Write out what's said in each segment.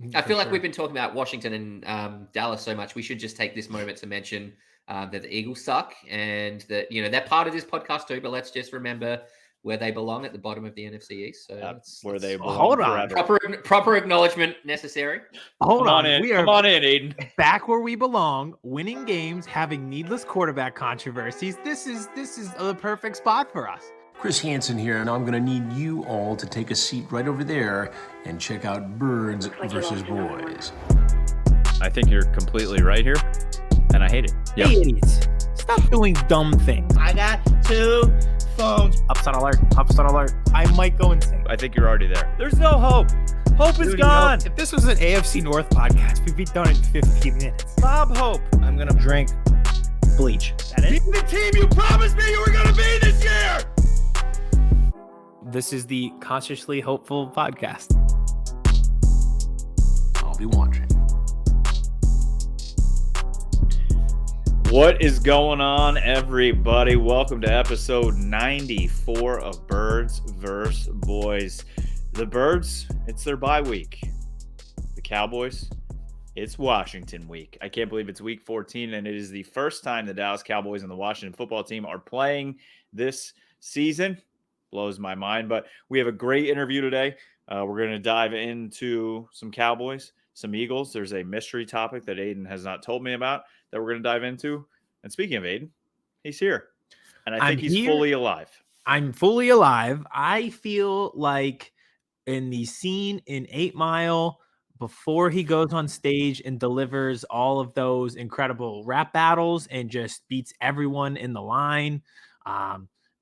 I For feel like sure. we've been talking about Washington and Dallas so much. We should just take this moment to mention that the Eagles suck and that, they're part of this podcast too, but let's just remember where they belong at the bottom of the NFC East. So where they belong Hold on. forever. proper acknowledgement necessary. Hold on. Come on in, Aidan. Back where we belong, winning games, having needless quarterback controversies. This is the perfect spot for us. Chris Hansen here, and I'm going to need you all to take a seat right over there and check out Birds versus Boys. I think you're completely right here, and I hate it. Yep. Hey, idiots. Stop doing dumb things. I got 2 phones. Upset alert. Upset alert. I might go insane. I think you're already there. There's no hope. Hope is gone. If this was an AFC North podcast, we'd be done in 15 minutes. Bob Hope. I'm going to drink bleach. That is the team you promised me you were going to be this year. This is the Consciously Hopeful podcast. I'll be watching. What is going on, everybody? Welcome to episode 94 of Birds vs. Boys. The Birds, it's their bye week. The Cowboys, it's Washington week. I can't believe it's week 14, and it is the first time the Dallas Cowboys and the Washington football team are playing this season. Blows my mind, but we have a great interview today. We're going to dive into some Cowboys, some Eagles. There's a mystery topic that Aidan has not told me about that we're going to dive into. And speaking of Aidan, he's here, and I think he's fully alive. I'm fully alive. I feel like in the scene in 8 Mile, before he goes on stage and delivers all of those incredible rap battles and just beats everyone in the line,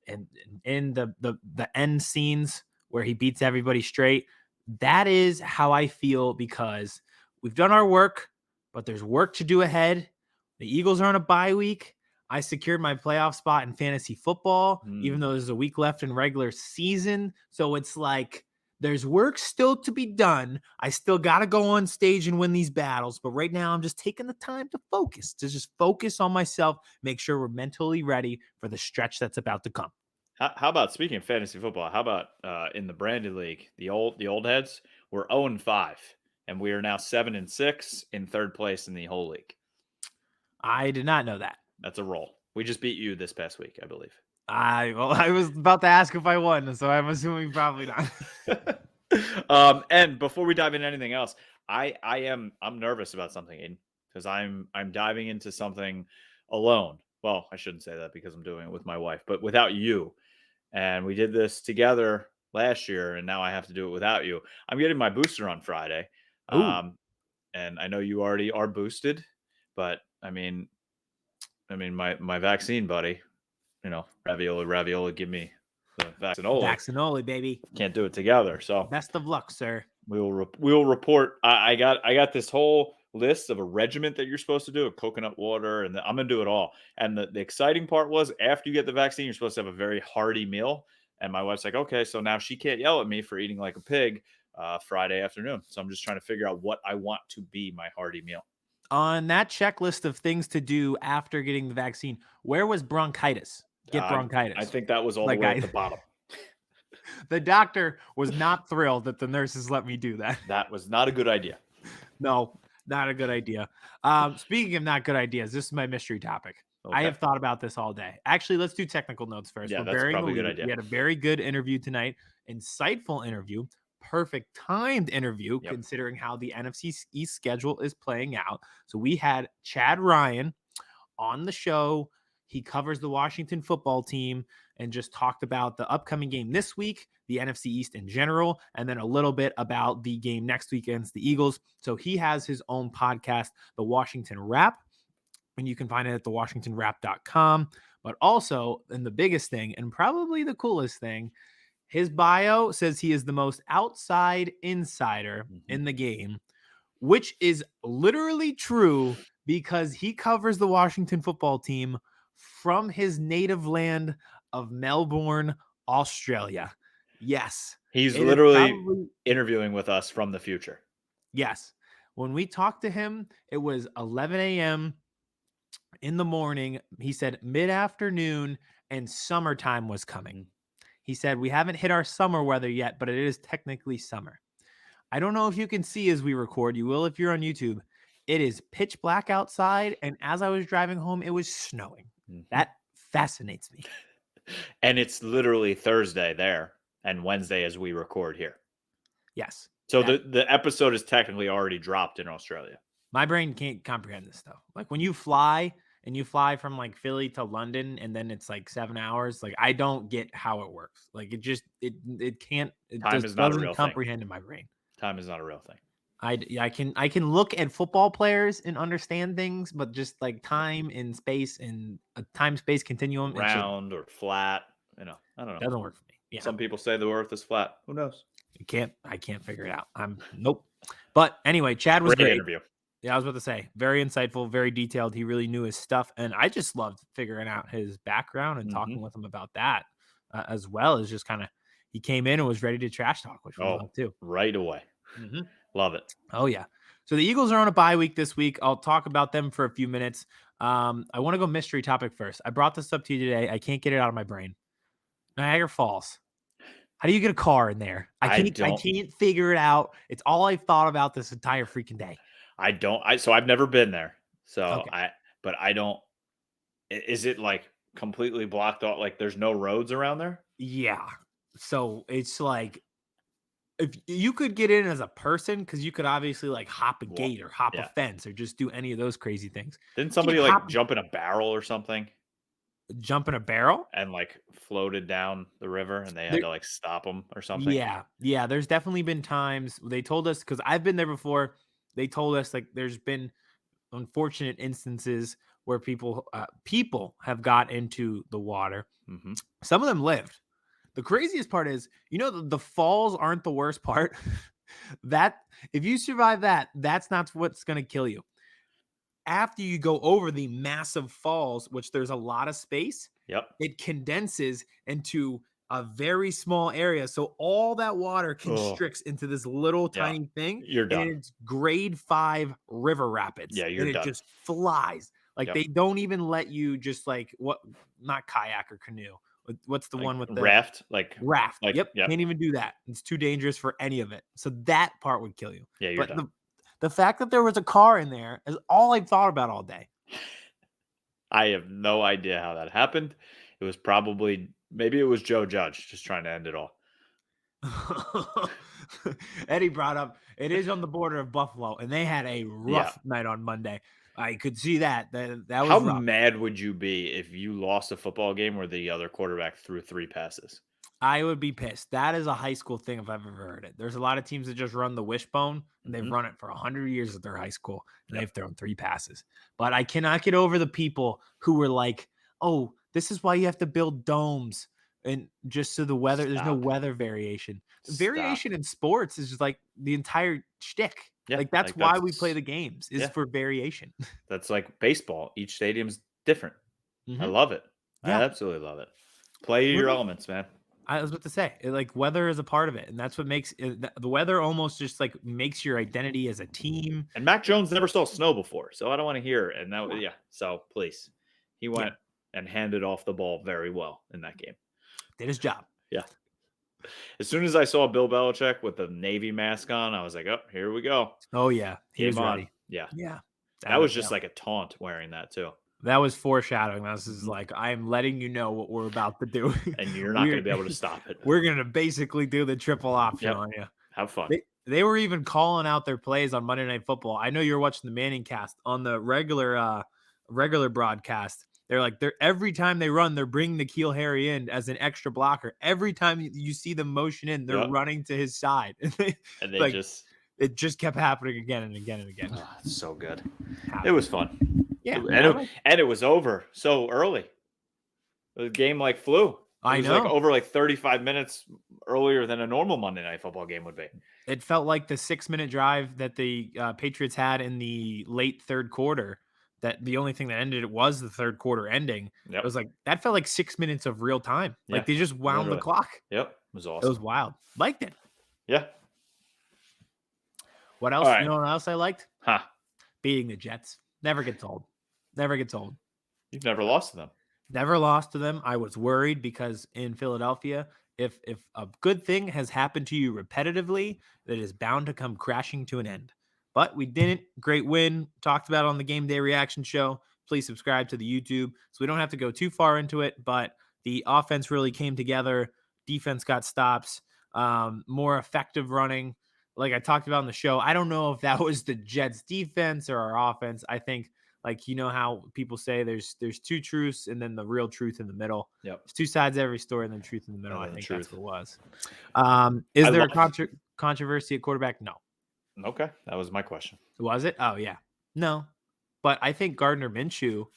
and in the end scenes where he beats everybody straight, that is how I feel, because we've done our work, but there's work to do ahead. The Eagles are on a bye week. I secured my playoff spot in fantasy football, even though there's a week left in regular season. So it's like there's work still to be done. I still got to go on stage and win these battles. But right now, I'm just taking the time to just focus on myself, make sure we're mentally ready for the stretch that's about to come. How about, speaking of fantasy football, how about in the branded league, the old heads, we're 0-5, and we are now 7-6 in third place in the whole league. I did not know that. That's a roll. We just beat you this past week, I believe. I was about to ask if I won, so I'm assuming probably not. And before we dive into anything else, I'm nervous about something, Aidan, because I'm diving into something alone. Well, I shouldn't say that because I'm doing it with my wife, but without you. And we did this together last year, and now I have to do it without you. I'm getting my booster on Friday. And I know you already are boosted, but I mean my vaccine, buddy, ravioli, give me the vaccinoli. Vaccinoli, baby. Can't do it together. So best of luck, sir. We will report. I got this whole list of a regiment that you're supposed to do, a coconut water, and I'm gonna do it all. And the exciting part was, after you get the vaccine, you're supposed to have a very hearty meal. And my wife's like, okay, so now she can't yell at me for eating like a pig Friday afternoon. So I'm just trying to figure out what I want to be my hearty meal. On that checklist of things to do after getting the vaccine, where was bronchitis? Get bronchitis. I think that was all the way at the bottom. The doctor was not thrilled that the nurses let me do that. That was not a good idea. No, not a good idea. Speaking of not good ideas, this is my mystery topic. Okay. I have thought about this all day. Actually, let's do technical notes first. Yeah, that's probably a good idea. We had a very good interview tonight. Insightful interview. Perfect timed interview, considering how the NFC East schedule is playing out. So we had Chad Ryan on the show. He covers the Washington football team and just talked about the upcoming game this week, the NFC East in general, and then a little bit about the game next week against the Eagles. So he has his own podcast, The Washington Wrap, and you can find it at thewashingtonwrap.com. But also, and the biggest thing, and probably the coolest thing, his bio says he is the most outside insider in the game, which is literally true because he covers the Washington football team from his native land of Melbourne, Australia. Yes. He's literally interviewing with us from the future. Yes. When we talked to him, it was 11 a.m. in the morning. He said mid-afternoon and summertime was coming. He said, we haven't hit our summer weather yet, but it is technically summer. I don't know if you can see as we record. You will if you're on YouTube. It is pitch black outside, and as I was driving home, it was snowing. Mhm. That fascinates me. And it's literally Thursday there and Wednesday as we record here. Yes. So the episode is technically already dropped in Australia. My brain can't comprehend this stuff. Like when you fly from like Philly to London and then it's like 7 hours, like I don't get how it works. Like it can't, it Time just is not a doesn't real thing. comprehend in my brain. Time is not a real thing. I can look at football players and understand things, but just like time and space and a time-space continuum, Round or flat, I don't know. Doesn't work for me. Yeah. Some people say the earth is flat. Who knows? I can't figure it out. Nope. But anyway, Chad was great. Interview. Yeah, I was about to say, very insightful, very detailed. He really knew his stuff. And I just loved figuring out his background and talking with him about that, as well as just kind of, he came in and was ready to trash talk, which we love too. Right away. Love it. Oh, yeah. So the Eagles are on a bye week this week. I'll talk about them for a few minutes. I want to go mystery topic first. I brought this up to you today. I can't get it out of my brain. Niagara Falls. How do you get a car in there? I can't figure it out. It's all I've thought about this entire freaking day. So I've never been there. So Okay. I don't, is it like completely blocked off? Like there's no roads around there? Yeah. So it's like, if you could get in as a person, because you could obviously like hop a gate or hop a fence or just do any of those crazy things. Didn't somebody like jump in a barrel or something? Jump in a barrel? And like floated down the river and they had to like stop them or something? Yeah. Yeah. There's definitely been times they told us, because I've been there before. They told us like there's been unfortunate instances where people have got into the water. Mm-hmm. Some of them lived. The craziest part is, the falls aren't the worst part. That if you survive that, that's not what's going to kill you. After you go over the massive falls, which there's a lot of space, it condenses into a very small area. So all that water constricts into this little tiny thing. You're done. And it's grade 5 river rapids. Yeah, you're done. It just flies. Like they don't even let you just like not kayak or canoe. What's the one with the raft? Raft. Yep. Can't even do that. It's too dangerous for any of it. So that part would kill you. Yeah, you're done. The fact that there was a car in there is all I've thought about all day. I have no idea how that happened. It was maybe it was Joe Judge just trying to end it all. Eddie brought up, it is on the border of Buffalo, and they had a rough night on Monday. I could see that. That was How rough. mad would you be if you lost a football game where the other quarterback threw 3 passes? I would be pissed. That is a high school thing if I've ever heard it. There's a lot of teams that just run the wishbone, and they've run it for 100 years at their high school, and they've thrown 3 passes. But I cannot get over the people who were like, oh, this is why you have to build domes. And just so the weather, there's no weather variation. Variation in sports is just like the entire shtick. Yeah, like that's why we play the games is for variation. That's like baseball. Each stadium's different. I love it. Yeah. I absolutely love it. Play your elements, man. I was about to say, like weather is a part of it, and that's what makes the weather almost just like makes your identity as a team. And Mac Jones never saw snow before, so I don't want to hear it. And that, so please, he went and handed off the ball very well in that game. Did his job. Yeah. As soon as I saw Bill Belichick with the Navy mask on, I was like, oh, here we go. Oh yeah, he was ready. Yeah, yeah. That was just like a taunt wearing that too. That was foreshadowing. This is like, I'm letting you know what we're about to do. And you're not going to be able to stop it. We're going to basically do the triple option on you. Have fun. They were even calling out their plays on Monday Night Football. I know you're watching the Manning cast on the regular broadcast. They're like, every time they run, they're bringing N'Keal Harry in as an extra blocker. Every time you see them motion in, they're running to his side. And they it just kept happening again and again and again. Oh, it's so good. It was fun. Yeah. And it was over so early. The game flew. It was over 35 minutes earlier than a normal Monday Night Football game would be. It felt like the 6-minute drive that the Patriots had in the late third quarter. That the only thing that ended it was the third quarter ending. Yep. It was like that felt like 6 minutes of real time. Like they just wound the clock. Yep. It was awesome. It was wild. Liked it. Yeah. What else? You know what else I liked? Beating the Jets. Never gets old. Never gets old. You've never lost to them. Never lost to them. I was worried because in Philadelphia, If a good thing has happened to you repetitively, that is bound to come crashing to an end. But we didn't. Great win. Talked about it on the Game Day Reaction Show. Please subscribe to the YouTube so we don't have to go too far into it. But the offense really came together. Defense got stops. More effective running. Like I talked about on the show, I don't know if that was the Jets defense or our offense. I think, like, you know how people say there's two truths and then the real truth in the middle. Yep. There's two sides of every story and then truth in the middle. And I think truth. that's what it was. Is there a controversy at quarterback? No. Okay. That was my question. Was it? Oh, yeah. No. But I think Gardner Minshew,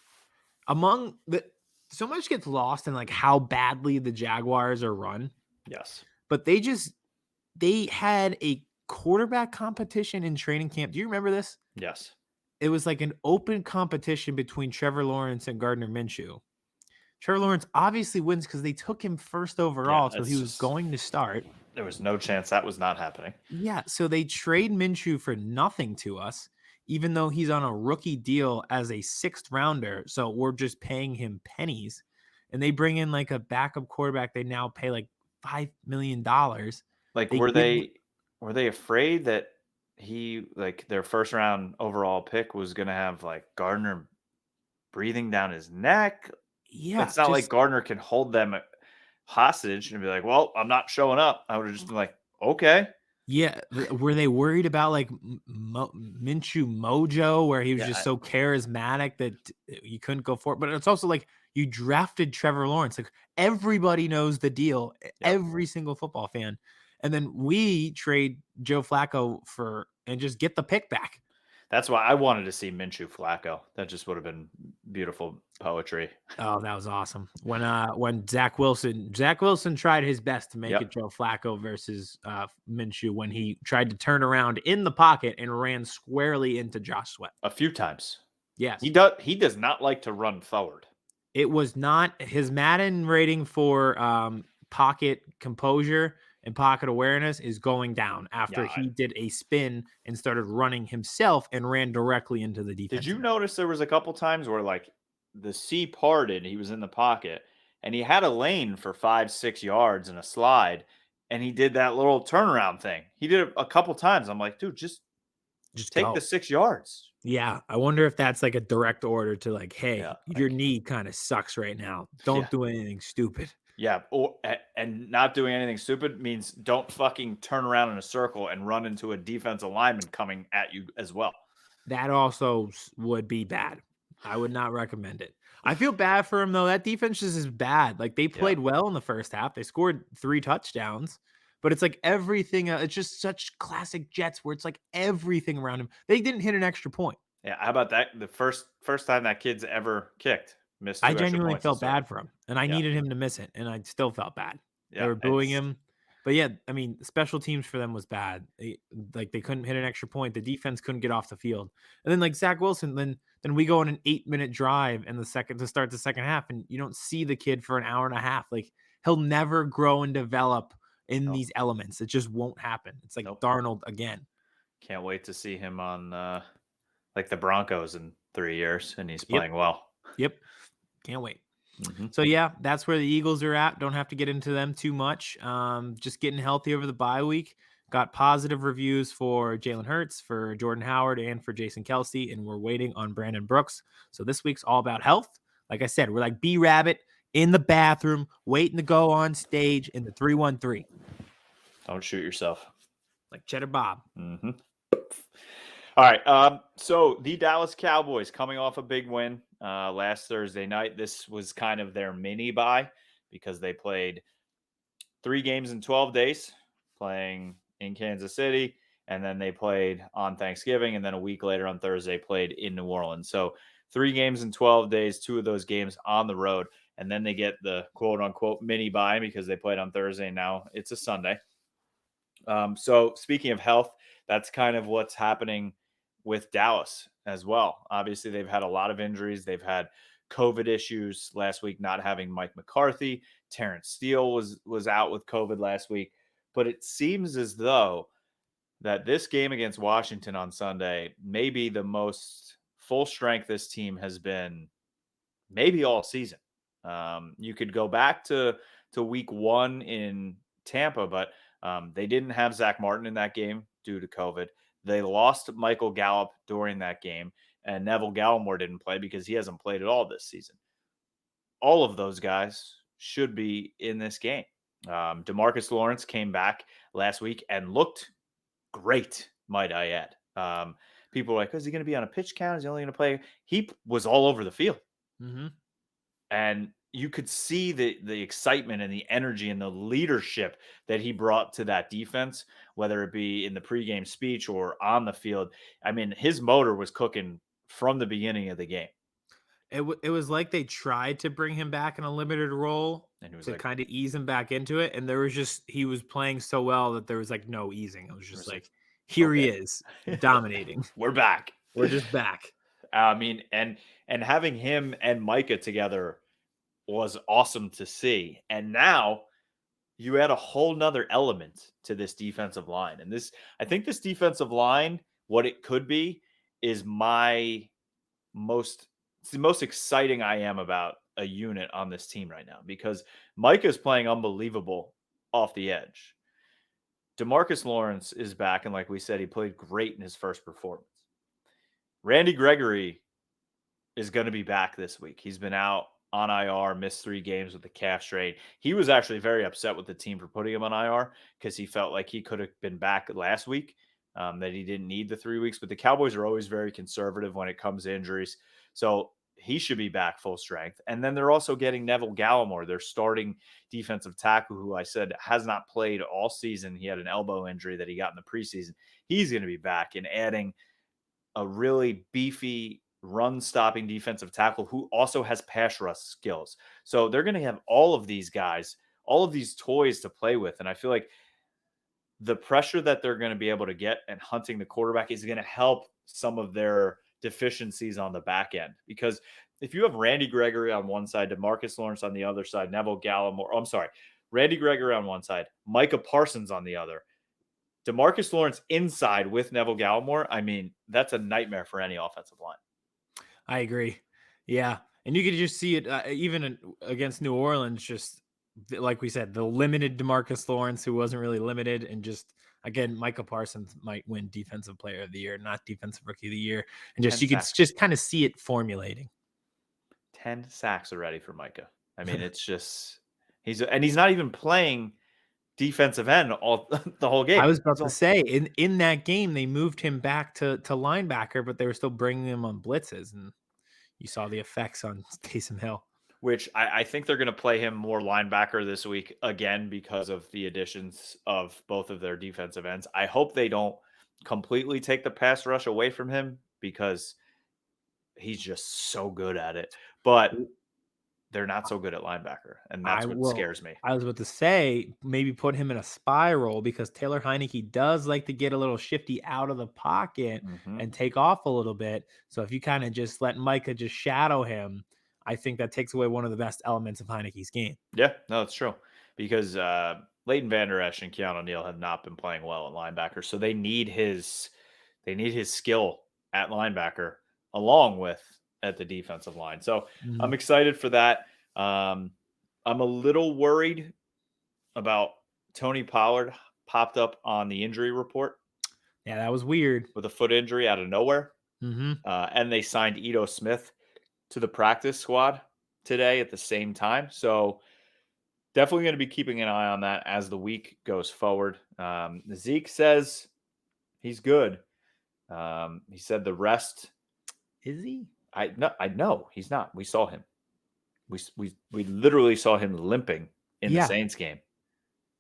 so much gets lost in like how badly the Jaguars are run. Yes. But they had a quarterback competition in training camp. Do you remember this? Yes. It was like an open competition between Trevor Lawrence and Gardner Minshew. Trevor Lawrence obviously wins because they took him first overall, so he was going to start. There was no chance that was not happening. Yeah, so they trade Minshew for nothing to us, even though he's on a rookie deal as a 6th rounder, so we're just paying him pennies. And they bring in like a backup quarterback they now pay like $5 million. Like, were they afraid that he, like, their first round overall pick was going to have like Gardner breathing down his neck? Yeah. It's not like Gardner can hold them hostage and be like, well, I'm not showing up. I would have just been like, okay. Yeah. Were they worried about like Minshew mojo, where he was just so charismatic that you couldn't go for it? But it's also like you drafted Trevor Lawrence. Like, everybody knows the deal, every single football fan. And then we trade Joe Flacco and just get the pick back. That's why I wanted to see Minshew Flacco. That just would have been beautiful poetry. Oh, that was awesome. When Zach Wilson tried his best to make it Joe Flacco versus Minshew, when he tried to turn around in the pocket and ran squarely into Josh Sweat a few times. Yes, he does not like to run forward. It was not his Madden rating for pocket composure and pocket awareness is going down after he did a spin and started running himself and ran directly into the defense. Did you notice there was a couple times where like the sea parted, he was in the pocket and he had a lane for 5-6 yards and a slide, and he did that little turnaround thing. He did it a couple times. I'm like, dude, just take the 6 yards. Yeah, I wonder if that's like a direct order to like, hey, your knee kind of sucks right now. Don't do anything stupid. Yeah, and not doing anything stupid means don't fucking turn around in a circle and run into a defensive lineman coming at you as well. That also would be bad. I would not recommend it. I feel bad for him, though. That defense is bad. Like, they played well in the first half. They scored 3 touchdowns. But it's like everything. It's just such classic Jets where it's like everything around him. They didn't hit an extra point. Yeah, how about that? The first time that kid's ever kicked. I genuinely felt bad for him, and I needed him to miss it, and I still felt bad. They were booing him. But yeah, I mean, special teams for them was bad. They couldn't hit an extra point. The defense couldn't get off the field. And then like Zach Wilson, then we go on an 8-minute drive in the second to start the second half, and you don't see the kid for an hour and a half. Like, he'll never grow and develop in these elements. It just won't happen. It's like Darnold again. Can't wait to see him on like the Broncos in 3 years, and he's playing well. Yep. Can't wait. Mm-hmm. So, yeah, that's where the Eagles are at. Don't have to get into them too much. Just getting healthy over the bye week. Got positive reviews for Jalen Hurts, for Jordan Howard, and for Jason Kelce, and we're waiting on Brandon Brooks. So this week's all about health. Like I said, we're like B-Rabbit in the bathroom, waiting to go on stage in the 3-1-3. Don't shoot yourself. Like Cheddar Bob. Mm-hmm. All right. So the Dallas Cowboys coming off a big win last Thursday night. This was kind of their mini bye because they played 3 games in 12 days, playing in Kansas City, and then they played on Thanksgiving, and then a week later on Thursday played in New Orleans. So 3 games in 12 days, 2 of those games on the road, and then they get the quote-unquote mini bye because they played on Thursday, and now it's a Sunday. So speaking of health, that's kind of what's happening with Dallas as well. Obviously, they've had a lot of injuries. They've had COVID issues last week, not having Mike McCarthy. Terrence Steele was out with COVID last week. But it seems as though that this game against Washington on Sunday may be the most full strength this team has been maybe all season. You could go back to to week 1 in Tampa, but they didn't have Zach Martin in that game due to COVID. They lost Michael Gallup during that game, and Neville Gallimore didn't play because he hasn't played at all this season. All of those guys should be in this game. Demarcus Lawrence came back last week and looked great, might I add. People are like, is he going to be on a pitch count? Is he only going to play? He was all over the field. Mm-hmm. And you could see the excitement and the energy and the leadership that he brought to that defense, whether it be in the pregame speech or on the field. I mean, his motor was cooking from the beginning of the game. It was like they tried to bring him back in a limited role to kind of ease him back into it. And there was he was playing so well that there was like no easing. It was just like, here he is dominating. We're back. We're just back. I mean, and having him and Micah together was awesome to see. And now you add a whole nother element to this defensive line. And I think this defensive line, what it could be, is the most exciting I am about a unit on this team right now, because Micah is playing unbelievable off the edge. Demarcus Lawrence is back, and like we said, he played great in his first performance. Randy Gregory is going to be back this week. He's been out on IR, missed 3 games with the calf strain. He was actually very upset with the team for putting him on IR because he felt like he could have been back last week, that he didn't need the 3 weeks. But the Cowboys are always very conservative when it comes to injuries. So he should be back full strength. And then they're also getting Neville Gallimore, their starting defensive tackle, who I said has not played all season. He had an elbow injury that he got in the preseason. He's going to be back, and adding a really beefy run-stopping defensive tackle who also has pass rush skills. So they're going to have all of these guys, all of these toys to play with. And I feel like the pressure that they're going to be able to get and hunting the quarterback is going to help some of their deficiencies on the back end. Because if you have Randy Gregory on one side, Demarcus Lawrence on the other side, Neville Gallimore, Randy Gregory on one side, Micah Parsons on the other, Demarcus Lawrence inside with Neville Gallimore, I mean, that's a nightmare for any offensive line. I agree. Yeah. And you could just see it even against New Orleans, just like we said, the limited Demarcus Lawrence, who wasn't really limited, and just, again, Micah Parsons might win Defensive Player of the Year, not Defensive Rookie of the Year. And just you could just kind of see it formulating. 10 sacks already for Micah. I mean, it's just he's not even playing defensive end the whole game. I was about to say, in that game, they moved him back to linebacker, but they were still bringing him on blitzes, and you saw the effects on Taysom Hill. Which I think they're going to play him more linebacker this week again because of the additions of both of their defensive ends. I hope they don't completely take the pass rush away from him because he's just so good at it. But they're not so good at linebacker, and that's what scares me. I was about to say, maybe put him in a spiral, because Taylor Heinicke does like to get a little shifty out of the pocket and take off a little bit. So if you kind of just let Micah just shadow him, I think that takes away one of the best elements of Heinicke's game. Yeah, no, it's true. Because Leighton Vander Esch and Keanu Neal have not been playing well at linebacker, so they need his skill at linebacker along with at the defensive line. So I'm excited for that. I'm a little worried about Tony Pollard popped up on the injury report. Yeah, that was weird. With a foot injury out of nowhere. And they signed Ito Smith to the practice squad today at the same time. So definitely going to be keeping an eye on that as the week goes forward. Zeke says he's good. He said the rest. Is he? I know he's not. We saw him. We literally saw him limping in the Saints game.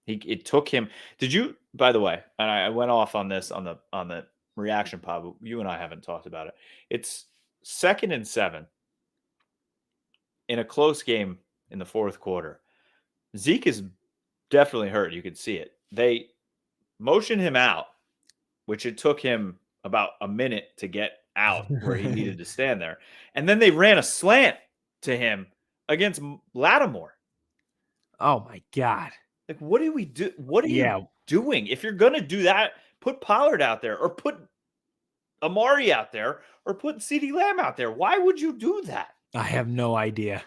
It took him. Did you, by the way, and I went off on this on the reaction pod, but you and I haven't talked about it. It's 2nd and 7 in a close game in the fourth quarter. Zeke is definitely hurt. You could see it. They motioned him out, which it took him about a minute to get out where he needed to stand there. And then they ran a slant to him against Lattimore. Oh my God. Like, what do we do? What are you doing? If you're going to do that, put Pollard out there, or put Amari out there, or put CeeDee Lamb out there. Why would you do that? I have no idea.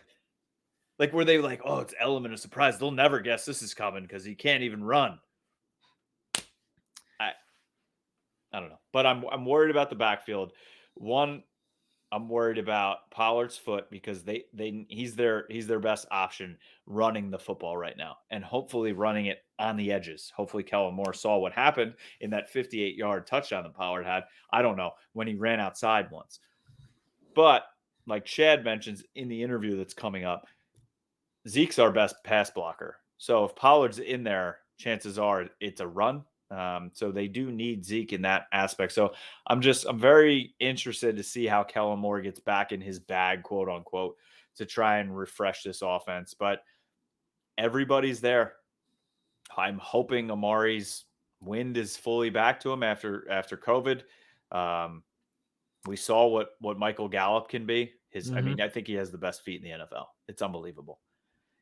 Like, were they like, oh, it's element of surprise. They'll never guess this is coming because he can't even run. I don't know. But I'm worried about the backfield. One, I'm worried about Pollard's foot because he's their best option running the football right now, and hopefully running it on the edges. Hopefully Kellen Moore saw what happened in that 58-yard touchdown that Pollard had. I don't know, when he ran outside once. But like Chad mentions in the interview that's coming up, Zeke's our best pass blocker. So if Pollard's in there, chances are it's a run. So they do need Zeke in that aspect. So I'm very interested to see how Kellen Moore gets back in his bag, quote unquote, to try and refresh this offense. But everybody's there. I'm hoping Amari's wind is fully back to him after COVID. We saw what Michael Gallup can be. I mean, I think he has the best feet in the NFL. It's unbelievable.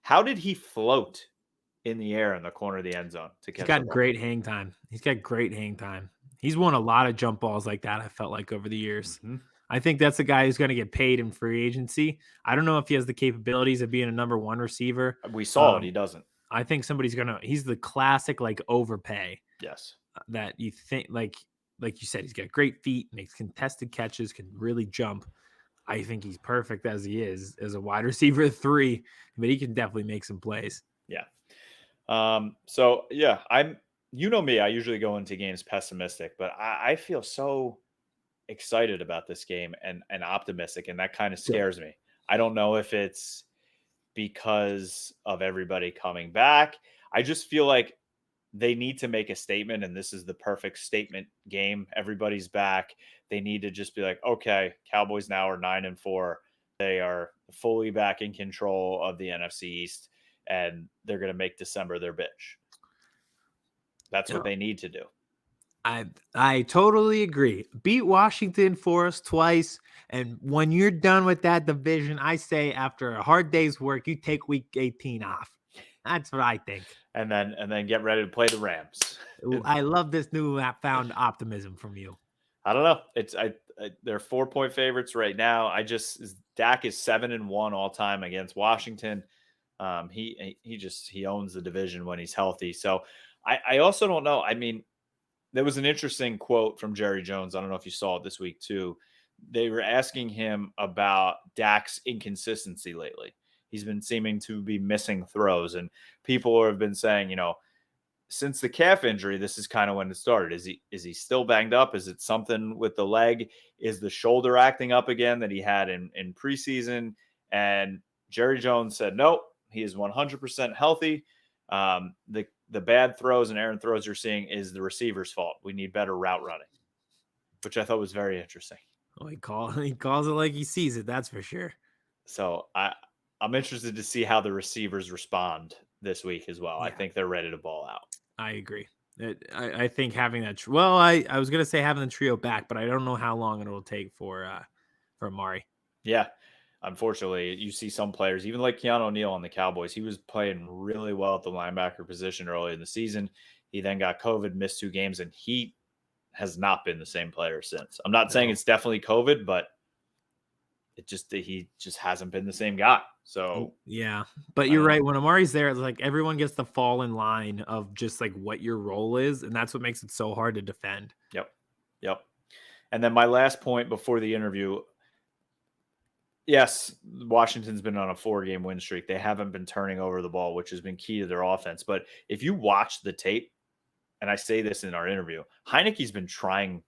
How did he float in the air in the corner of the end zone to catch? He's got great hang time. He's won a lot of jump balls like that, I felt like, over the years. I think that's a guy who's going to get paid in free agency. I don't know if he has the capabilities of being a number one receiver. We saw it. He doesn't. I think he's the classic, like, overpay. Yes. That you think, like you said, he's got great feet, makes contested catches, can really jump. I think he's perfect as he is as a wide receiver 3, but he can definitely make some plays. Yeah. So yeah, you know me, I usually go into games pessimistic, but I feel so excited about this game and optimistic, and that kind of scares me. I don't know if it's because of everybody coming back. I just feel like they need to make a statement, and this is the perfect statement game. Everybody's back. They need to just be like, okay, Cowboys now are 9-4. They are fully back in control of the NFC East, and they're going to make December their bitch. That's what they need to do. I totally agree. Beat Washington for us twice, and when you're done with that division, I say after a hard day's work, you take week 18 off. That's what I think. And then get ready to play the Rams. I love this new found optimism from you. I don't know. They're 4-point favorites right now. Dak is 7-1 all time against Washington. He owns the division when he's healthy. So I also don't know. I mean, there was an interesting quote from Jerry Jones. I don't know if you saw it this week too. They were asking him about Dak's inconsistency lately. He's been seeming to be missing throws, and people have been saying, since the calf injury, this is kind of when it started. Is he still banged up? Is it something with the leg? Is the shoulder acting up again that he had in preseason? And Jerry Jones said, nope, he is 100% healthy. The bad throws and errant throws you're seeing is the receiver's fault. We need better route running, which I thought was very interesting. Well, he calls it like he sees it. That's for sure. So I'm interested to see how the receivers respond this week as well. Yeah. I think they're ready to ball out. I agree. I think having that. I was gonna say having the trio back, but I don't know how long it will take for Amari. Yeah, unfortunately, you see some players, even like Keanu O'Neal on the Cowboys. He was playing really well at the linebacker position early in the season. He then got COVID, missed 2 games, and he has not been the same player since. I'm not saying it's definitely COVID, but he just hasn't been the same guy. So yeah, but you're right. When Amari's there, it's like everyone gets to fall in line of just like what your role is, and that's what makes it so hard to defend. Yep. And then my last point before the interview. Yes, Washington's been on a 4-game win streak. They haven't been turning over the ball, which has been key to their offense. But if you watch the tape, and I say this in our interview, Heinicke's been trying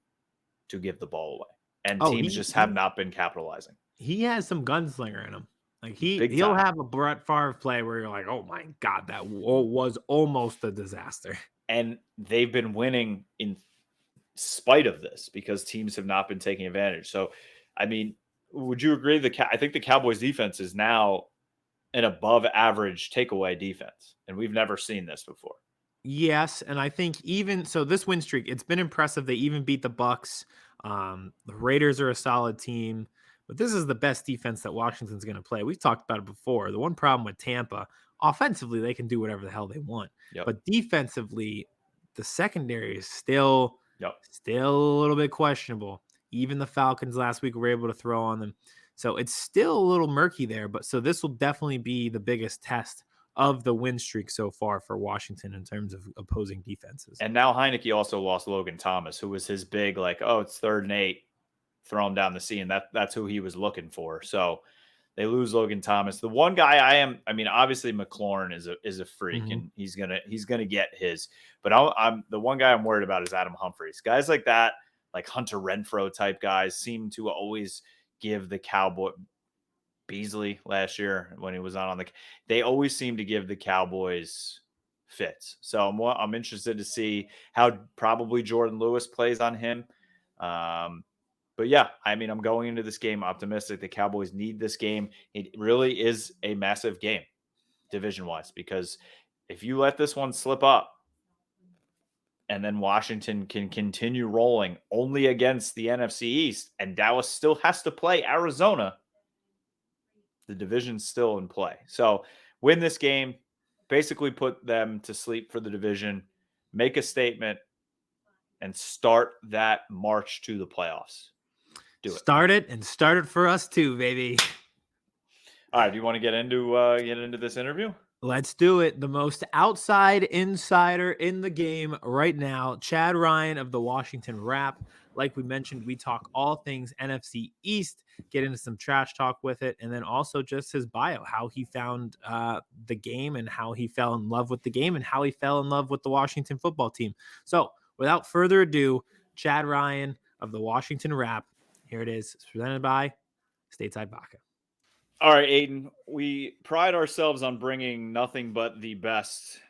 to give the ball away, and teams just have not been capitalizing. He has some gunslinger in him. Like he'll have a Brett Favre play where you're like, oh my God, that was almost a disaster. And they've been winning in spite of this because teams have not been taking advantage. So, I mean, would you agree? I think the Cowboys defense is now an above average takeaway defense, and we've never seen this before. Yes, and I think even so, this win streak, it's been impressive. They even beat the Bucs. The Raiders are a solid team. But this is the best defense that Washington's going to play. We've talked about it before. The one problem with Tampa, offensively, they can do whatever the hell they want. Yep. But defensively, the secondary is still a little bit questionable. Even the Falcons last week were able to throw on them. So it's still a little murky there. But so this will definitely be the biggest test of the win streak so far for Washington in terms of opposing defenses. And now Heinicke also lost Logan Thomas, who was his big, like, oh, it's 3rd and 8, throw him down the seam. That's who he was looking for. So they lose Logan Thomas. The one guy obviously McLaurin is a freak, and he's gonna get his. But I'm the one guy I'm worried about is Adam Humphries. Guys like that, like Hunter Renfrow type guys, seem to always give the Cowboy. Beasley last year when he was on they always seem to give the Cowboys fits. So I'm interested to see how probably Jordan Lewis plays on him. But yeah, I'm going into this game optimistic. The Cowboys need this game. It really is a massive game division-wise, because if you let this one slip up and then Washington can continue rolling only against the NFC East and Dallas still has to play Arizona, the division's still in play. So win this game, basically put them to sleep for the division, make a statement, and start that march to the playoffs. Do it. Start it for us too, baby. All right. Do you want to get into this interview? Let's do it. The most outside insider in the game right now, Chad Ryan of the Washington Wrap. Like we mentioned, we talk all things NFC East, get into some trash talk with it, and then also just his bio, how he found the game and how he fell in love with the game and how he fell in love with the Washington football team. So without further ado, Chad Ryan of the Washington Wrap. Here it is. It's presented by Stateside Vodka. All right, Aidan, we pride ourselves on bringing nothing but the best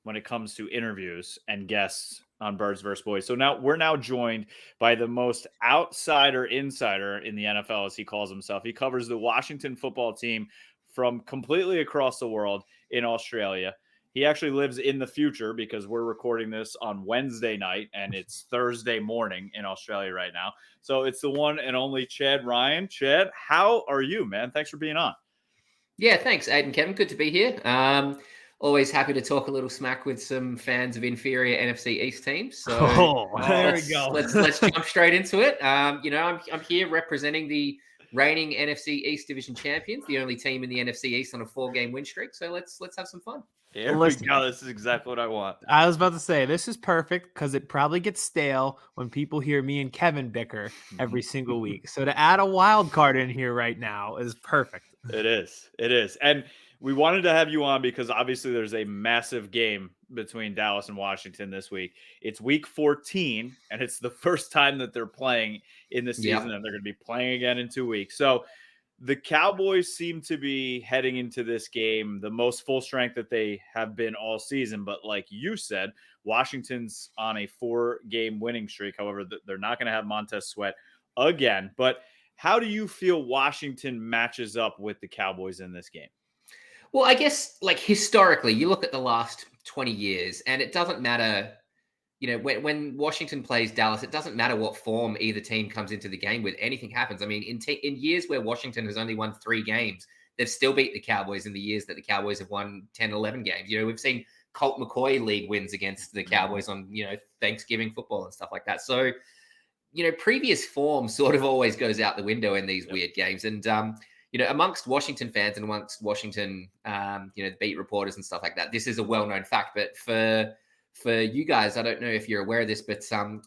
when it comes to interviews and guests on Birds vs. Boys. So now we're joined by the most outsider insider in the NFL, as he calls himself. He covers the Washington football team from completely across the world in Australia. He actually lives in the future because we're recording this on Wednesday night and it's Thursday morning in Australia right now. So it's the one and only Chad Ryan. Chad, how are you, man? Thanks for being on. Yeah, thanks, Aidan, Kevin. Good to be here. Always happy to talk a little smack with some fans of inferior NFC East teams. So there we go. Let's jump straight into it. I'm here representing the reigning NFC East division champions, the only team in the NFC East on a 4-game win streak. So let's have some fun. Here we go. This is exactly what I want. I was about to say, this is perfect because it probably gets stale when people hear me and Kevin bicker every single week. So to add a wild card in here right now is perfect. It is. And we wanted to have you on because obviously there's a massive game between Dallas and Washington this week. It's week 14, and it's the first time that they're playing in the season, and they're going to be playing again in 2 weeks. So the Cowboys seem to be heading into this game the most full strength that they have been all season. But like you said, Washington's on a 4-game winning streak. However, they're not going to have Montez Sweat again. But how do you feel Washington matches up with the Cowboys in this game? Well, I guess like historically, you look at the last 20 years and it doesn't matter, when Washington plays Dallas, it doesn't matter what form either team comes into the game with. Anything happens. I mean, in years where Washington has only won 3 games, they've still beat the Cowboys in the years that the Cowboys have won 10, 11 games. We've seen Colt McCoy league wins against the Cowboys on, Thanksgiving football and stuff like that. So, previous form sort of always goes out the window in these weird games. And, amongst Washington fans and amongst Washington, the beat reporters and stuff like that, this is a well-known fact. But for you guys, I don't know if you're aware of this, but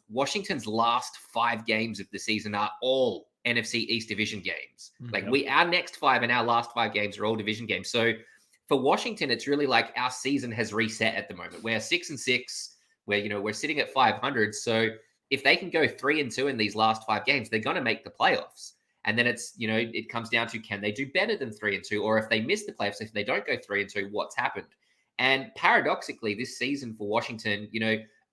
Washington's last 5 games of the season are all NFC East division games. Our next 5 and our last 5 games are all division games. So for Washington, it's really like our season has reset at the moment. We're 6-6, where we're sitting at 500. So if they can go 3-2 in these last 5 games, they're going to make the playoffs. And then it's, it comes down to, can they do better than 3-2? Or if they miss the playoffs, if they don't go 3-2, what's happened? And paradoxically, this season for Washington,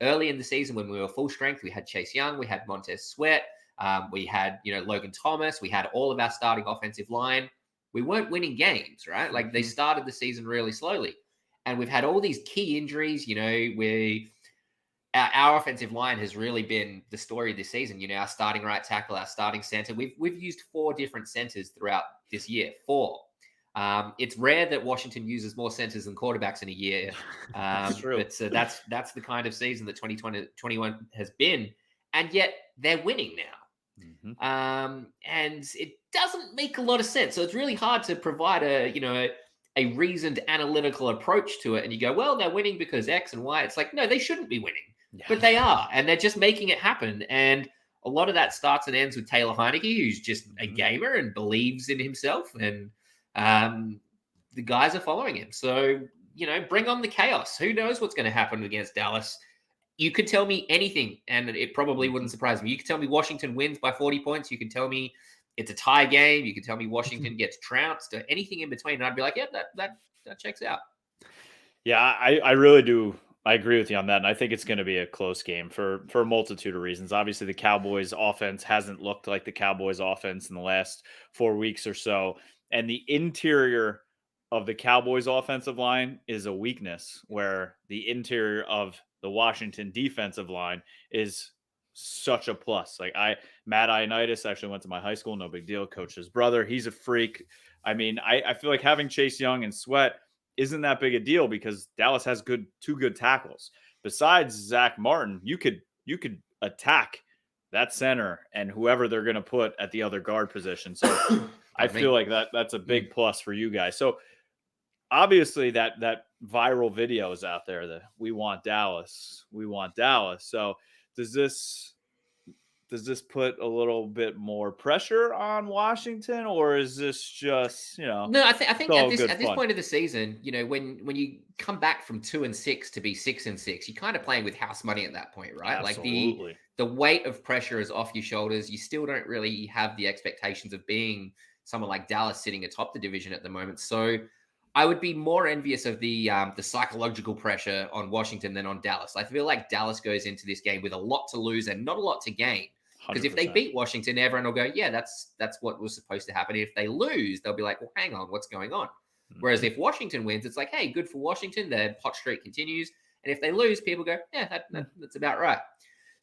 early in the season when we were full strength, we had Chase Young, we had Montez Sweat, we had, Logan Thomas, we had all of our starting offensive line. We weren't winning games, right? Like they started the season really slowly. And we've had all these key injuries, our offensive line has really been the story this season. Our starting right tackle, our starting center. We've used 4 different centers throughout this year. 4. It's rare that Washington uses more centers than quarterbacks in a year. That's true. But that's the kind of season that 2021 has been, and yet they're winning now. And it doesn't make a lot of sense. So it's really hard to provide a reasoned analytical approach to it. And you go, well, they're winning because X and Y. It's like, no, they shouldn't be winning, but they are. And they're just making it happen. And a lot of that starts and ends with Taylor Heinicke, who's just a gamer and believes in himself. And the guys are following him. So, bring on the chaos. Who knows what's going to happen against Dallas? You could tell me anything, and it probably wouldn't surprise me. You could tell me Washington wins by 40 points. You could tell me it's a tie game. You could tell me Washington gets trounced or anything in between. And I'd be like, yeah, that checks out. Yeah, I really do. I agree with you on that. And I think it's going to be a close game for a multitude of reasons. Obviously, the Cowboys offense hasn't looked like the Cowboys offense in the last 4 weeks or so. And the interior of the Cowboys offensive line is a weakness, where the interior of the Washington defensive line is such a plus. Like Matt Ioannidis actually went to my high school. No big deal. Coach his brother. He's a freak. I mean, I feel like having Chase Young and Sweat isn't that big a deal because Dallas has two good tackles. Besides Zach Martin, you could attack that center and whoever they're going to put at the other guard position. So I feel like that's a big plus for you guys. So obviously that viral video is out there that we want Dallas. So does this put a little bit more pressure on Washington, or is this just, No, I think at this point of the season, when you come back from 2-6 to be 6-6, you're kind of playing with house money at that point, right? Absolutely. Like the weight of pressure is off your shoulders. You still don't really have the expectations of being someone like Dallas sitting atop the division at the moment. So I would be more envious of the psychological pressure on Washington than on Dallas. I feel like Dallas goes into this game with a lot to lose and not a lot to gain. Because if they beat Washington, everyone will go, yeah, that's what was supposed to happen. If they lose, they'll be like, well, hang on, what's going on? Whereas if Washington wins, it's like, hey, good for Washington. Their hot streak continues. And if they lose, people go, yeah, that's about right.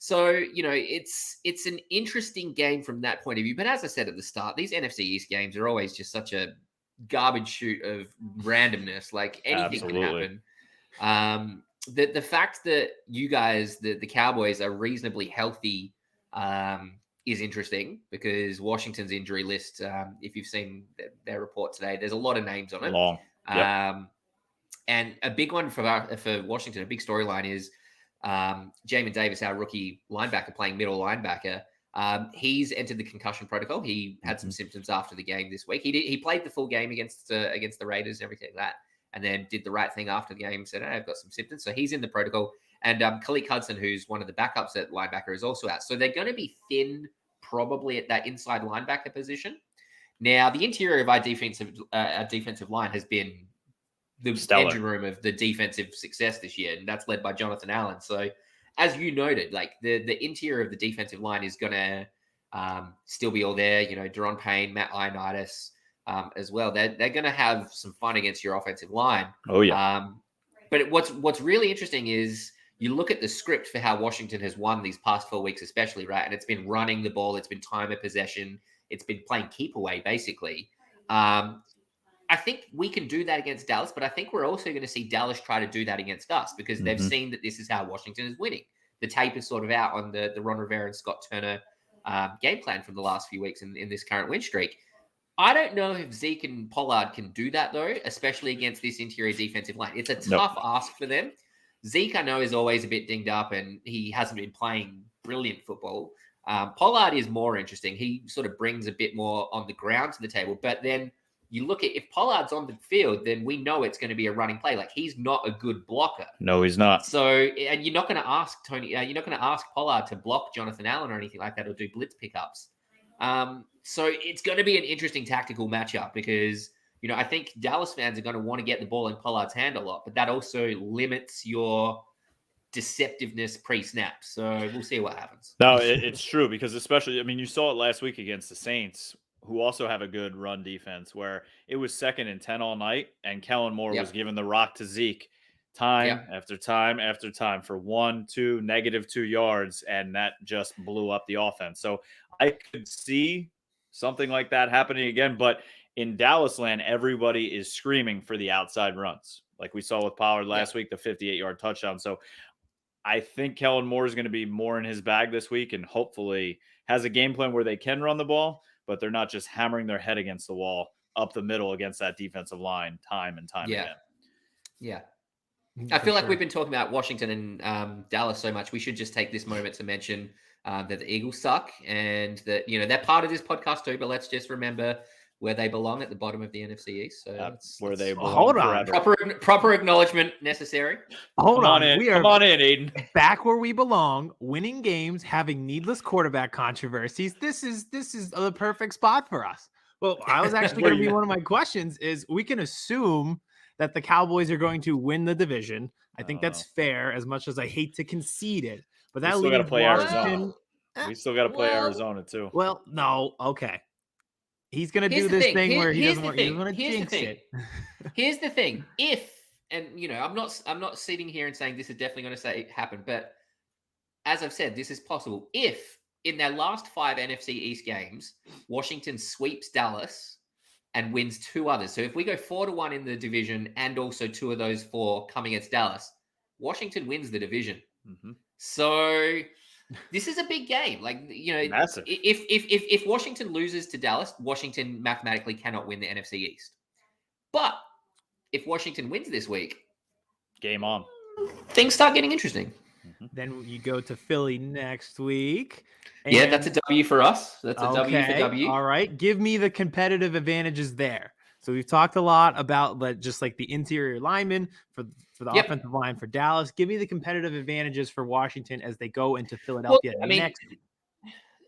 So, it's an interesting game from that point of view. But as I said at the start, these NFC East games are always just such a garbage shoot of randomness. Like anything can happen. The fact that you guys, the Cowboys, are reasonably healthy is interesting because Washington's injury list, if you've seen their report today, there's a lot of names on it. Long. Yep. And a big one for Washington, a big storyline is Jamin Davis, our rookie linebacker, playing middle linebacker. He's entered the concussion protocol. He had some symptoms after the game this week. He played the full game against the Raiders and everything like that, and then did the right thing after the game. Said, hey, I've got some symptoms. So he's in the protocol. And Khalil Hudson, who's one of the backups at linebacker, is also out. So they're going to be thin probably at that inside linebacker position. Now, the interior of our defensive line has been the engine room of the defensive success this year, and that's led by Jonathan Allen. So as you noted, like the interior of the defensive line is going to still be all there. Deron Payne, Matt Ioannidis as well. They're going to have some fun against your offensive line. Oh, yeah. But what's really interesting is you look at the script for how Washington has won these past 4 weeks, especially, right? And it's been running the ball. It's been time of possession. It's been playing keep away, basically. I think we can do that against Dallas, but I think we're also going to see Dallas try to do that against us because they've seen that this is how Washington is winning. The tape is sort of out on the Ron Rivera and Scott Turner game plan from the last few weeks in this current win streak. I don't know if Zeke and Pollard can do that, though, especially against this interior defensive line. It's a tough ask for them. Zeke, I know, is always a bit dinged up, and he hasn't been playing brilliant football. Pollard is more interesting. He sort of brings a bit more on the ground to the table. But then you look at if Pollard's on the field, then we know it's going to be a running play. Like, he's not a good blocker. No, he's not. So, and you're not going to ask you're not going to ask Pollard to block Jonathan Allen or anything like that or do blitz pickups. So it's going to be an interesting tactical matchup because, I think Dallas fans are going to want to get the ball in Pollard's hand a lot, but that also limits your deceptiveness pre-snap. So we'll see what happens. No, it's true because especially, you saw it last week against the Saints, who also have a good run defense, where it was 2nd and 10 all night, and Kellen Moore was giving the rock to Zeke time after time after time for 1, 2, -2 yards, and that just blew up the offense. So I could see something like that happening again, but in Dallas land, everybody is screaming for the outside runs, like we saw with Pollard last week, the 58-yard touchdown. So I think Kellen Moore is going to be more in his bag this week and hopefully has a game plan where they can run the ball, but they're not just hammering their head against the wall up the middle against that defensive line time and time again. Yeah. I For feel like sure. we've been talking about Washington and Dallas so much. We should just take this moment to mention that the Eagles suck and that, they're part of this podcast too, but let's just remember where they belong at the bottom of the NFC East. So That's where they belong. Hold on. Forever. Proper acknowlement necessary. Hold on. Come on in, Aidan. Back where we belong, winning games, having needless quarterback controversies. This is the perfect spot for us. Well, I was actually going to be one of my questions is we can assume that the Cowboys are going to win the division. I think that's fair, as much as I hate to concede it. But that still got to leaves play Washington. Arizona. We still got to play Arizona too. Well, no, okay. He's going to do Here's the this thing. thing where he Here's doesn't the want thing. to Here's the jinx thing. it. Here's the thing. If, and I'm not sitting here and saying this is definitely going to happen, but as I've said, this is possible. If in their last 5 NFC East games, Washington sweeps Dallas and wins 2 others. So if we go 4-1 in the division and also 2 of those 4 come against Dallas, Washington wins the division. Mm-hmm. So this is a big game. Like, massive. If Washington loses to Dallas, Washington mathematically cannot win the NFC East. But if Washington wins this week, game on. Things start getting interesting. Then you go to Philly next week. Yeah, that's a W for us. That's a W for W. All right. Give me the competitive advantages there. So we've talked a lot about just like the interior linemen for the offensive line for Dallas. Give me the competitive advantages for Washington as they go into Philadelphia next week.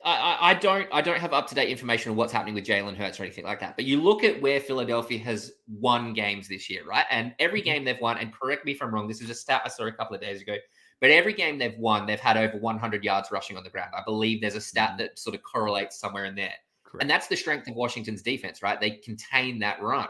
I don't have up-to-date information on what's happening with Jalen Hurts or anything like that. But you look at where Philadelphia has won games this year, right? And every game they've won, and correct me if I'm wrong, this is a stat I saw a couple of days ago, but every game they've won, they've had over 100 yards rushing on the ground. I believe there's a stat that sort of correlates somewhere in there. Correct. And that's the strength of Washington's defense, right? They contain that run.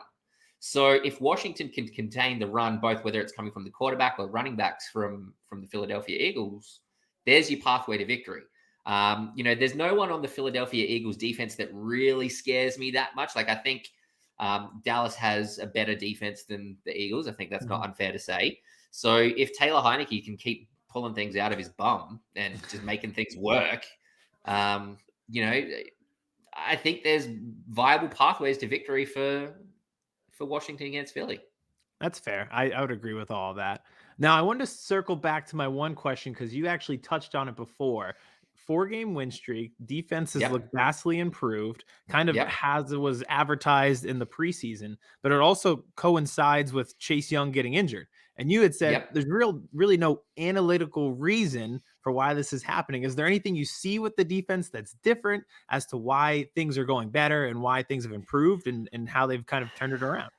So if Washington can contain the run, both whether it's coming from the quarterback or running backs from the Philadelphia Eagles, there's your pathway to victory. There's no one on the Philadelphia Eagles defense that really scares me that much. Like, I think Dallas has a better defense than the Eagles. I think that's not unfair to say. So if Taylor Heinicke can keep pulling things out of his bum and just making things work, I think there's viable pathways to victory for Washington against Philly. That's fair. I would agree with all of that. Now, I wanted to circle back to my one question because you actually touched on it before. 4-game win streak, defenses look vastly improved, kind of as it was advertised in the preseason, but it also coincides with Chase Young getting injured. And you had said there's really no analytical reason for why this is happening. Is there anything you see with the defense that's different as to why things are going better and why things have improved and how they've kind of turned it around?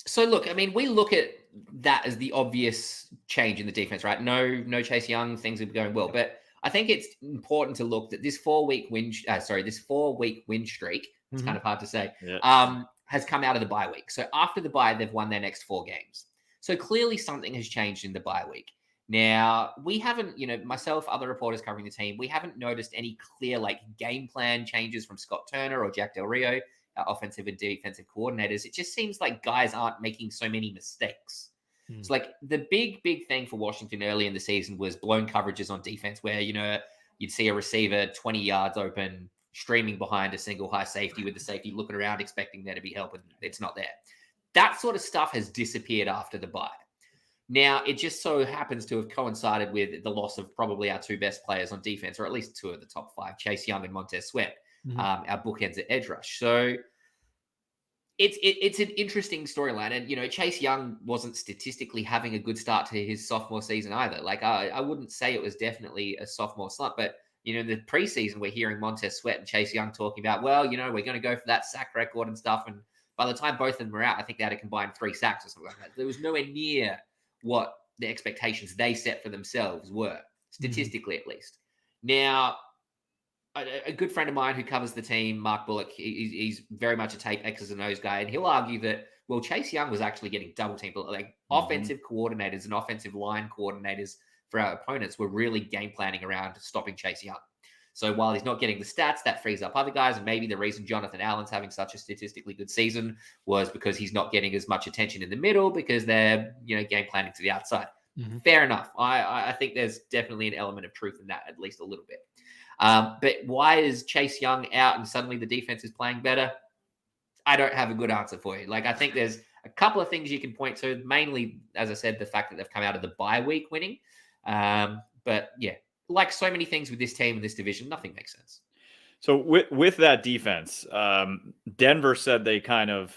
So look, I mean, we look at that as the obvious change in the defense, right? No Chase Young, things are going well, but I think it's important to look at this 4-week win streak. It's kind of hard to say. Has come out of the bye week. So after the bye, they've won their next 4 games. So clearly something has changed in the bye week. Now, we haven't, myself, other reporters covering the team, we haven't noticed any clear game plan changes from Scott Turner or Jack Del Rio, our offensive and defensive coordinators. It just seems like guys aren't making so many mistakes. So the big thing for Washington early in the season was blown coverages on defense where, you'd see a receiver 20 yards open, streaming behind a single high safety with the safety looking around, expecting there to be help, and it's not there. That sort of stuff has disappeared after the bye. Now, it just so happens to have coincided with the loss of probably our 2 best players on defense, or at least 2 of the top 5, Chase Young and Montez Sweat, our bookends at edge rush. So it's an interesting storyline. And, Chase Young wasn't statistically having a good start to his sophomore season either. Like, I wouldn't say it was definitely a sophomore slump, but, in the preseason, we're hearing Montez Sweat and Chase Young talking about, well, we're going to go for that sack record and stuff. And by the time both of them were out, I think they had a combined 3 sacks or something like that. There was nowhere near what the expectations they set for themselves were, statistically at least. Now, a good friend of mine who covers the team, Mark Bullock, he's very much a tape X's and O's guy, and he'll argue that, well, Chase Young was actually getting double teamed. Offensive coordinators and offensive line coordinators for our opponents were really game planning around stopping Chase Young. So while he's not getting the stats, that frees up other guys, and maybe the reason Jonathan Allen's having such a statistically good season was because he's not getting as much attention in the middle because they're, game planning to the outside. Fair enough. I think there's definitely an element of truth in that, at least a little bit. But why is Chase Young out and suddenly the defense is playing better? I don't have a good answer for you. Like, I think there's a couple of things you can point to, mainly, as I said, the fact that they've come out of the bye week winning. But yeah, like so many things with this team in this division, nothing makes sense. So with that defense, Denver said they kind of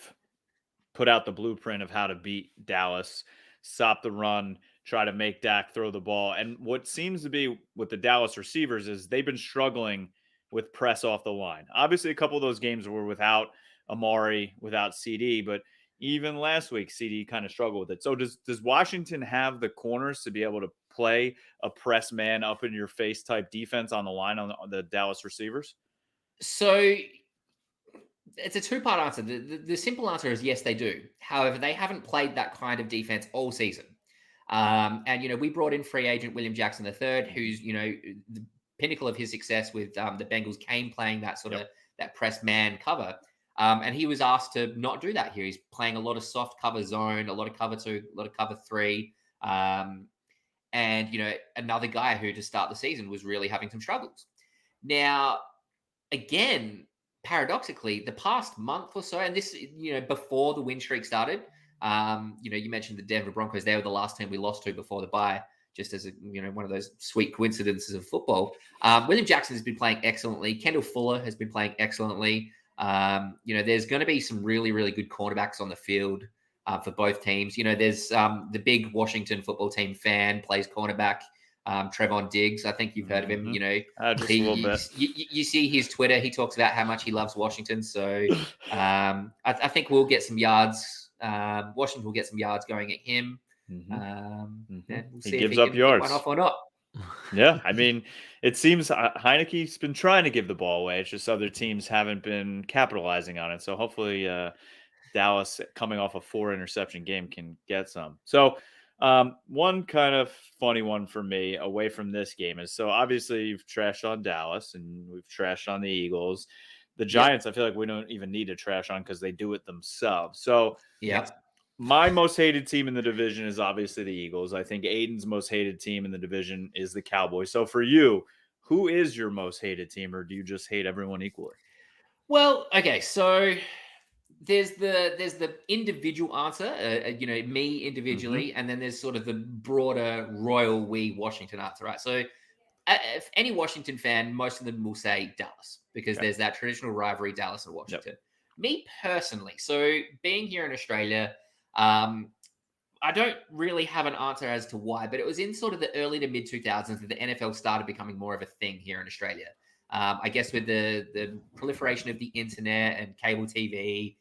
put out the blueprint of how to beat Dallas, stop the run, try to make Dak throw the ball. And what seems to be with the Dallas receivers is they've been struggling with press off the line. Obviously, a couple of those games were without Amari, without CD, but even last week, CD kind of struggled with it. So does Washington have the corners to be able to play a press man up in your face type defense on the line on the Dallas receivers? So it's a two-part answer. The simple answer is yes, they do. However, they haven't played that kind of defense all season. And, we brought in free agent William Jackson III, who's, the pinnacle of his success with the Bengals came playing that sort of that press man cover. And he was asked to not do that here. He's playing a lot of soft cover zone, a lot of cover 2, a lot of cover 3. And, another guy who to start the season was really having some struggles. Now, again, paradoxically, the past month or so, and this, before the win streak started, you mentioned the Denver Broncos. They were the last team we lost to before the bye, just as one of those sweet coincidences of football. William Jackson has been playing excellently. Kendall Fuller has been playing excellently. There's going to be some really, really good cornerbacks on the field for both teams. There's the big Washington football team fan plays cornerback, Trevon Diggs. I think you've heard of him. Just a little bit. You see his Twitter. He talks about how much he loves Washington. So I think we'll get some yards. Washington will get some yards going at him. We'll see he gives if he up can yards pick one off or not. Yeah, I mean, it seems Heinicke's been trying to give the ball away. It's just other teams haven't been capitalizing on it. So hopefully Dallas, coming off a 4 interception game, can get some. So one kind of funny one for me away from this game is, so obviously you've trashed on Dallas and we've trashed on the Eagles. The Giants, I feel like we don't even need to trash on because they do it themselves. So my most hated team in the division is obviously the Eagles. I think Aidan's most hated team in the division is the Cowboys. So for you, who is your most hated team, or do you just hate everyone equally? Well, okay, so there's the individual answer, me individually, and then there's sort of the broader royal we Washington answer, right? So if any Washington fan, most of them will say Dallas because there's that traditional rivalry, Dallas and Washington. Me personally, so being here in Australia, I don't really have an answer as to why, but it was in sort of the early to mid 2000s that the NFL started becoming more of a thing here in Australia. I guess with the proliferation of the internet and cable TV,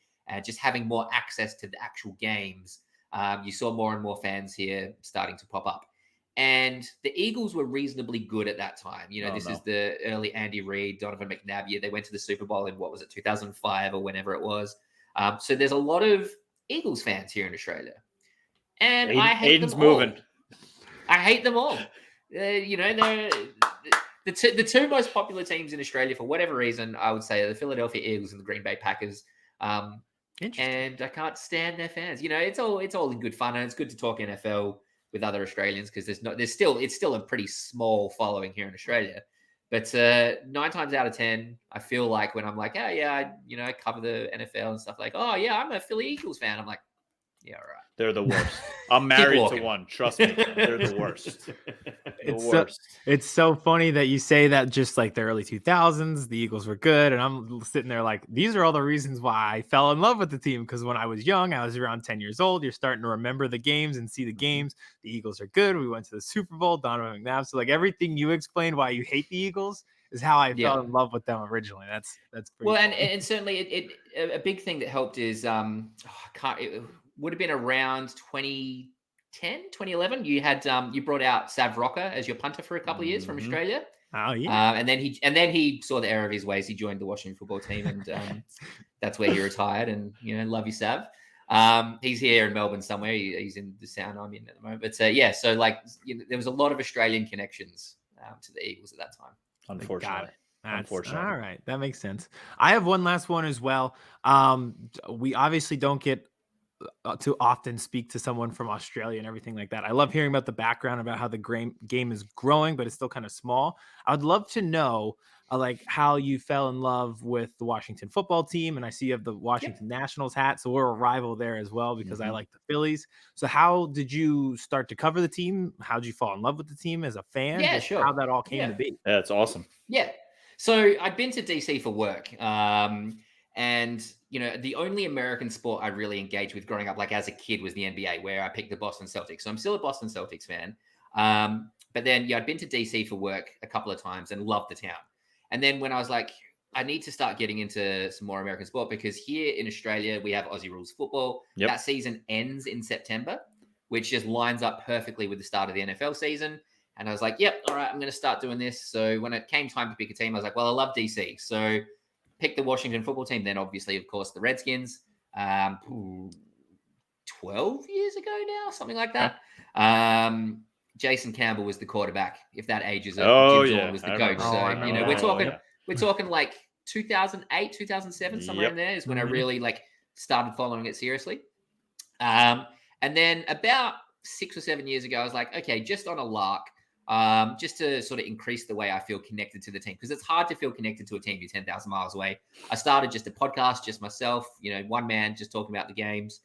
just having more access to the actual games, you saw more and more fans here starting to pop up. And the Eagles were reasonably good at that time. This is the early Andy Reid, Donovan McNabb year. They went to the Super Bowl in, 2005 or whenever it was. So there's a lot of Eagles fans here in Australia. And I hate Aidan's them all. moving. I hate them all. They're the two most popular teams in Australia for whatever reason, I would say, are the Philadelphia Eagles and the Green Bay Packers. And I can't stand their fans. It's all in good fun, and it's good to talk NFL with other Australians because it's still a pretty small following here in Australia. But 9 times out of 10, I feel like when I'm like, oh yeah, I cover the NFL and stuff, like, oh yeah, I'm a Philly Eagles fan. I'm like, yeah, all right. They're the worst. I'm married to one. Trust me, they're the worst. It's so funny that you say that. Just like the early 2000s, the Eagles were good, and I'm sitting there like, these are all the reasons why I fell in love with the team. Because when I was young, I was around 10 years old. You're starting to remember the games and see the games. The Eagles are good. We went to the Super Bowl. Donovan McNabb. So like everything you explained why you hate the Eagles is how I fell in love with them originally. That's pretty well, cool. and certainly a big thing that helped is it would have been around 2010, 2011. You had you brought out Sav Rocker as your punter for a couple of years from Australia. Oh yeah. And then he saw the error of his ways. He joined the Washington football team, and that's where he retired. And love you, Sav. He's here in Melbourne somewhere. He's in the sound I'm in at the moment. But so like there was a lot of Australian connections to the Eagles at that time. Unfortunately. All right, that makes sense. I have one last one as well. We obviously don't get to often speak to someone from Australia and everything like that. I love hearing about the background about how the game is growing, but it's still kind of small. I would love to know like how you fell in love with the Washington football team. And I see you have the Washington Nationals hat. So we're a rival there as well because I like the Phillies. So how did you start to cover the team? How did you fall in love with the team as a fan? Yeah, Just sure. how that all came to be. Yeah, that's awesome. Yeah. So I'd been to DC for work. And, the only American sport I really engaged with growing up, like as a kid, was the NBA, where I picked the Boston Celtics. So I'm still a Boston Celtics fan. But then, I'd been to DC for work a couple of times and loved the town. And then when I was like, I need to start getting into some more American sport, because here in Australia, we have Aussie rules football. Yep. That season ends in September, which just lines up perfectly with the start of the NFL season. And I was like, yep, all right, I'm going to start doing this. So when it came time to pick a team, I was like, well, I love DC. So picked the Washington football team. Then obviously, of course, the Redskins, 12 years ago now, something like that. Jason Campbell was the quarterback, if that ages it. Oh, Jim yeah. Zorn was the I coach. remember. So, we're talking like 2008, 2007, somewhere in there is when I really started following it seriously. And then about 6 or 7 years ago, I was like, okay, just on a lark, just to sort of increase the way I feel connected to the team, because it's hard to feel connected to a team you're 10,000 miles away. I started just a podcast, just myself, one man, just talking about the games,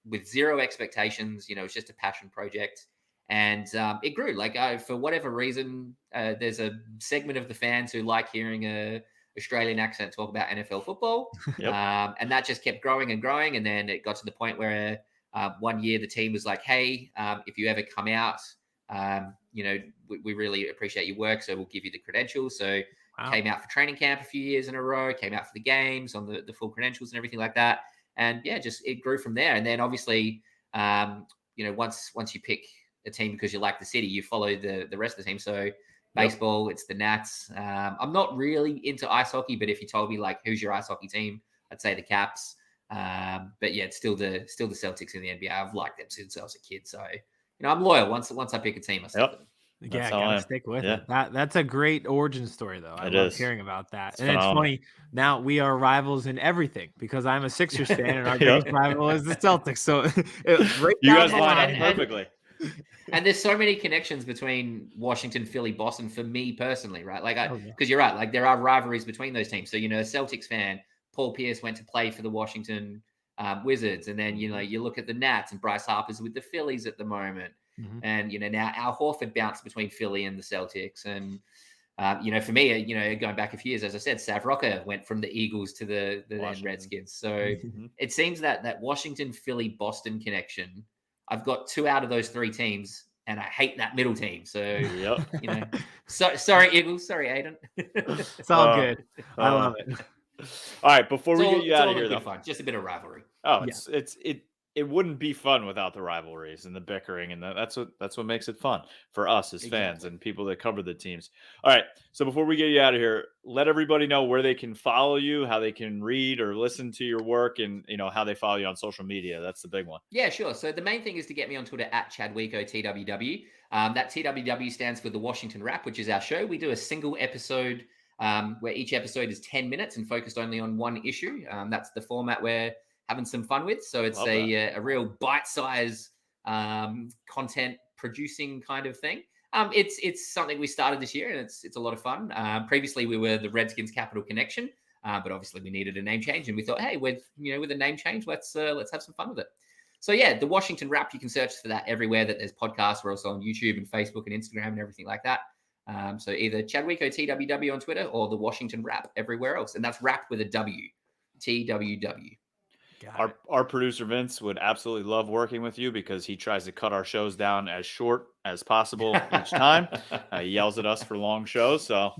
with zero expectations. It's just a passion project. And it grew. Like, for whatever reason, there's a segment of the fans who like hearing a Australian accent talk about NFL football. And that just kept growing and growing. And then it got to the point where one year the team was like, hey, if you ever come out, we really appreciate your work, so we'll give you the credentials. So came out for training camp a few years in a row, came out for the games on the full credentials and everything like that. And just it grew from there. And then obviously, once you pick a team because you like the city, you follow the rest of the team. So baseball, it's the Nats. I'm not really into ice hockey, but if you told me like who's your ice hockey team, I'd say the Caps. But yeah, it's still the Celtics in the NBA. I've liked them since I was a kid. So I'm loyal. Once I pick a team, I stick with them. Yeah, gotta stick with it. That's a great origin story, though. I love hearing about that. It's funny. Now we are rivals in everything because I'm a Sixers fan and our biggest rival is the Celtics. So right you guys line up perfectly. And there's so many connections between Washington, Philly, Boston for me personally, right? Like, because you're right, like there are rivalries between those teams. So, a Celtics fan, Paul Pierce went to play for the Washington Wizards. And then, you look at the Nats and Bryce Harper's with the Phillies at the moment. And, now Al Horford bounced between Philly and the Celtics. And, for me, going back a few years, as I said, Sav Rocker went from the Eagles to the Redskins. So it seems that Washington, Philly, Boston connection, I've got 2 out of those 3 teams, and I hate that middle team. So, sorry, Eagles. Sorry, Aidan. It's all good. I love it. All right, before we get you out of here, though, fun. Just a bit of rivalry. Oh, it wouldn't be fun without the rivalries and the bickering, and that's what makes it fun for us as fans and people that cover the teams. All right, so before we get you out of here, let everybody know where they can follow you, how they can read or listen to your work, and how they follow you on social media. That's the big one. Yeah, sure. So the main thing is to get me on Twitter at ChadwicoTWW. That TWW stands for the Washington Wrap, which is our show. We do a single episode where each episode is 10 minutes and focused only on one issue. That's the format we're having some fun with. So it's a real bite-size content producing kind of thing. It's something we started this year, and it's a lot of fun. Previously, we were the Redskins Capital Connection, but obviously we needed a name change, and we thought, hey, with a name change, let's have some fun with it. So yeah, the Washington Wrap, you can search for that everywhere that there's podcasts. We're also on YouTube and Facebook and Instagram and everything like that. So either ChadwicoTWW on Twitter or the Washington Wrap everywhere else, and that's wrapped with a W, TWW. Our producer Vince would absolutely love working with you because he tries to cut our shows down as short as possible each time. He yells at us for long shows, so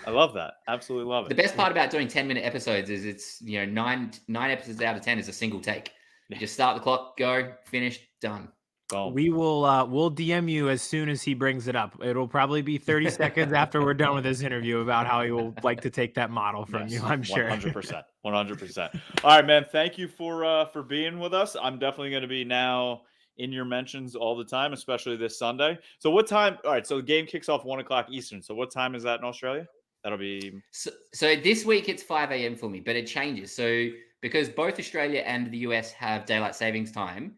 I love that. Absolutely love it. The best part about doing 10-minute episodes is it's 9 episodes out of 10 is a single take. You just start the clock, go, finish, done. Boom. We will we'll DM you as soon as he brings it up. It'll probably be 30 seconds after we're done with this interview about how he will like to take that model from you, I'm sure. 100%. 100%. All right, man. Thank you for being with us. I'm definitely going to be now in your mentions all the time, especially this Sunday. So what time? All right. So the game kicks off 1:00 Eastern. So what time is that in Australia? That'll be. So this week it's 5 a.m. for me, but it changes. So because both Australia and the US have daylight savings time,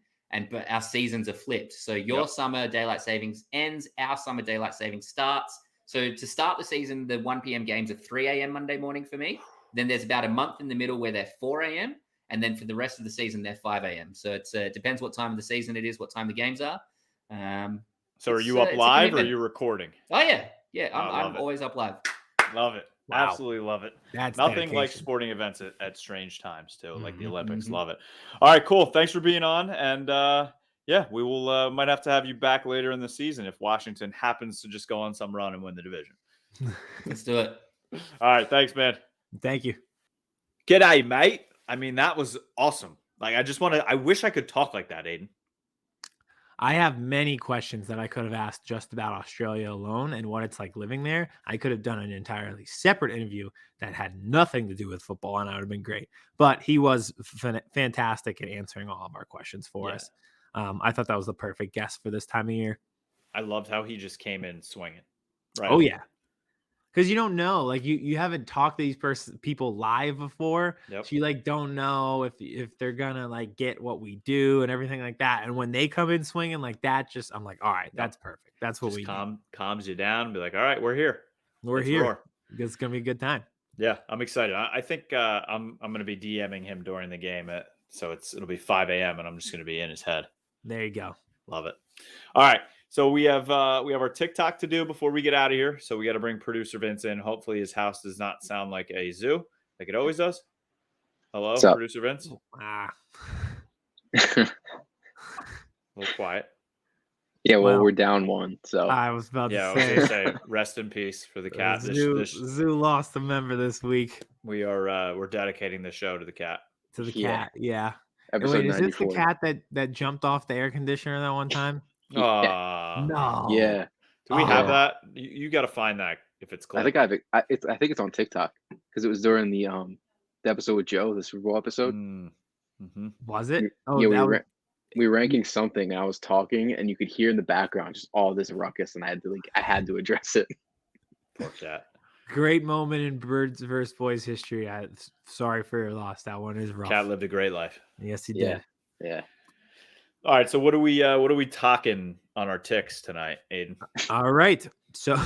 but our seasons are flipped. So your summer daylight savings ends, our summer daylight savings starts. So to start the season, the 1 p.m. games are 3 a.m. Monday morning for me. Then there's about a month in the middle where they're 4 a.m. And then for the rest of the season, they're 5 a.m. So it depends what time of the season it is, what time the games are. So are you up live or are you recording? Oh, yeah. Yeah, I'm always up live. Love it. Wow. Absolutely love it. That's nothing dedication. Like sporting events at strange times too, like the Olympics. Love it. All right, cool. Thanks for being on. And yeah, we will might have to have you back later in the season if Washington happens to just go on some run and win the division. Let's do it. All right, thanks, man. Thank you. G'day, mate. I mean, that was awesome. Like, I wish I could talk like that, Aidan. I have many questions that I could have asked just about Australia alone and what it's like living there. I could have done an entirely separate interview that had nothing to do with football, and I would have been great. But he was fantastic at answering all of our questions for us. I thought that was the perfect guest for this time of year. I loved how he just came in swinging. Right. Oh, yeah. Because you don't know, like you haven't talked to these people live before, so you like don't know if they're gonna like get what we do and everything like that. And when they come in swinging like that, I'm like, all right, that's perfect. That's what we calms you down. And be like, all right, we're here. Let's here. It's gonna be a good time. Yeah, I'm excited. I think I'm gonna be DMing him during the game, so it'll be 5 a.m. and I'm just gonna be in his head. There you go. Love it. All right. So we have our TikTok to do before we get out of here. So we got to bring producer Vince in. Hopefully his house does not sound like a zoo, like it always does. Hello, producer Vince. A little quiet. Yeah, well, we're down one. So I was about to say rest in peace for the cat. Zoo lost a member this week. We're dedicating the show to the cat. To the cat, yeah. Episode Wait, is 94. this the cat that jumped off the air conditioner that one time? No. Yeah. Do we have that? You got to find that if it's close. I think I think it's on TikTok because it was during the episode with Joe, the Super Bowl episode. Was it? Yeah, we were ranking something, and I was talking, and you could hear in the background just all this ruckus, and I had to address it. Poor cat. Great moment in Birds vs. Boys history. Sorry for your loss. That one is rough. Cat lived a great life. Yes, he did. Yeah. All right, so what are we talking on our ticks tonight, Aidan? All right, so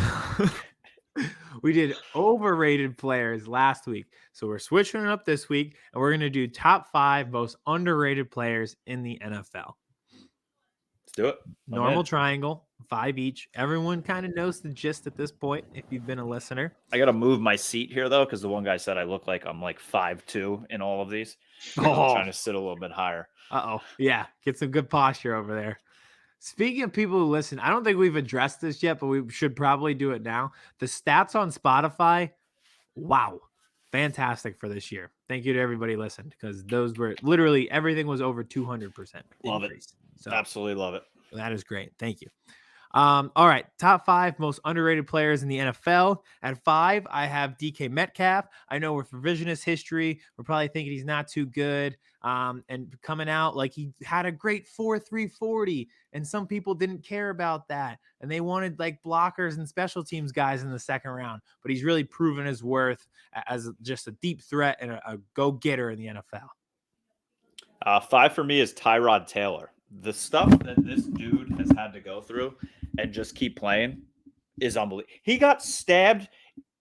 we did overrated players last week, so we're switching it up this week, and we're going to do top 5 most underrated players in the NFL. Let's do it. Normal triangle, 5 each. Everyone kind of knows the gist at this point if you've been a listener. I got to move my seat here, though, because the one guy said I look like I'm like 5'2" in all of these. I'm trying to sit a little bit higher. Yeah, get some good posture over there. Speaking of people who listen, I don't think we've addressed this yet, but we should probably do it now. The stats on Spotify, wow, fantastic for this year. Thank you to everybody listened because those were literally everything was over 200%. Love it. So absolutely love it. That is great. Thank you. All right. Top 5 most underrated players in the NFL. At 5, I have DK Metcalf. I know with revisionist history, we're probably thinking he's not too good. And coming out like he had a great 4.3 40, and some people didn't care about that. And they wanted like blockers and special teams guys in the second round. But he's really proven his worth as just a deep threat and a go-getter in the NFL. 5 for me is Tyron Taylor. The stuff that this dude has had to go through and just keep playing is unbelievable. He got stabbed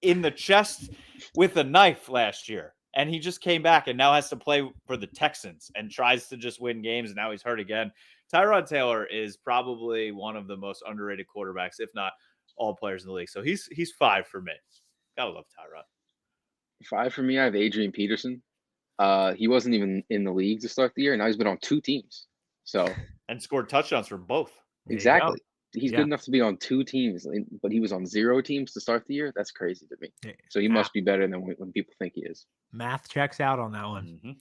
in the chest with a knife last year, and he just came back and now has to play for the Texans and tries to just win games, and now he's hurt again. Tyron Taylor is probably one of the most underrated quarterbacks, if not all players in the league. So he's 5 for me. Gotta love Tyron. 5 for me, I have Adrian Peterson. He wasn't even in the league to start the year, and now he's been on 2 teams. So and scored touchdowns for both. Exactly. He's good enough to be on 2 teams, but he was on 0 teams to start the year. That's crazy to me. So he must be better than when people think he is. Math checks out on that one.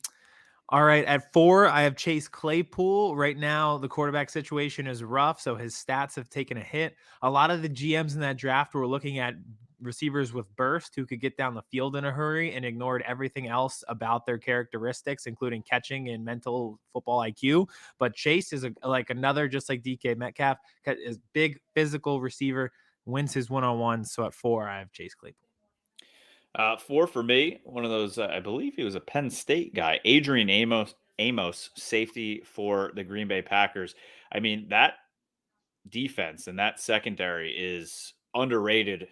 All right. At 4, I have Chase Claypool. Right now, the quarterback situation is rough, so his stats have taken a hit. A lot of the GMs in that draft were looking at receivers with burst who could get down the field in a hurry and ignored everything else about their characteristics, including catching and mental football IQ. But Chase is like another, just like DK Metcalf, is big physical receiver, wins his one-on-one. So at 4, I have Chase Claypool. 4 for me, one of those, I believe he was a Penn State guy, Adrian Amos, safety for the Green Bay Packers. I mean, that defense and that secondary is underrated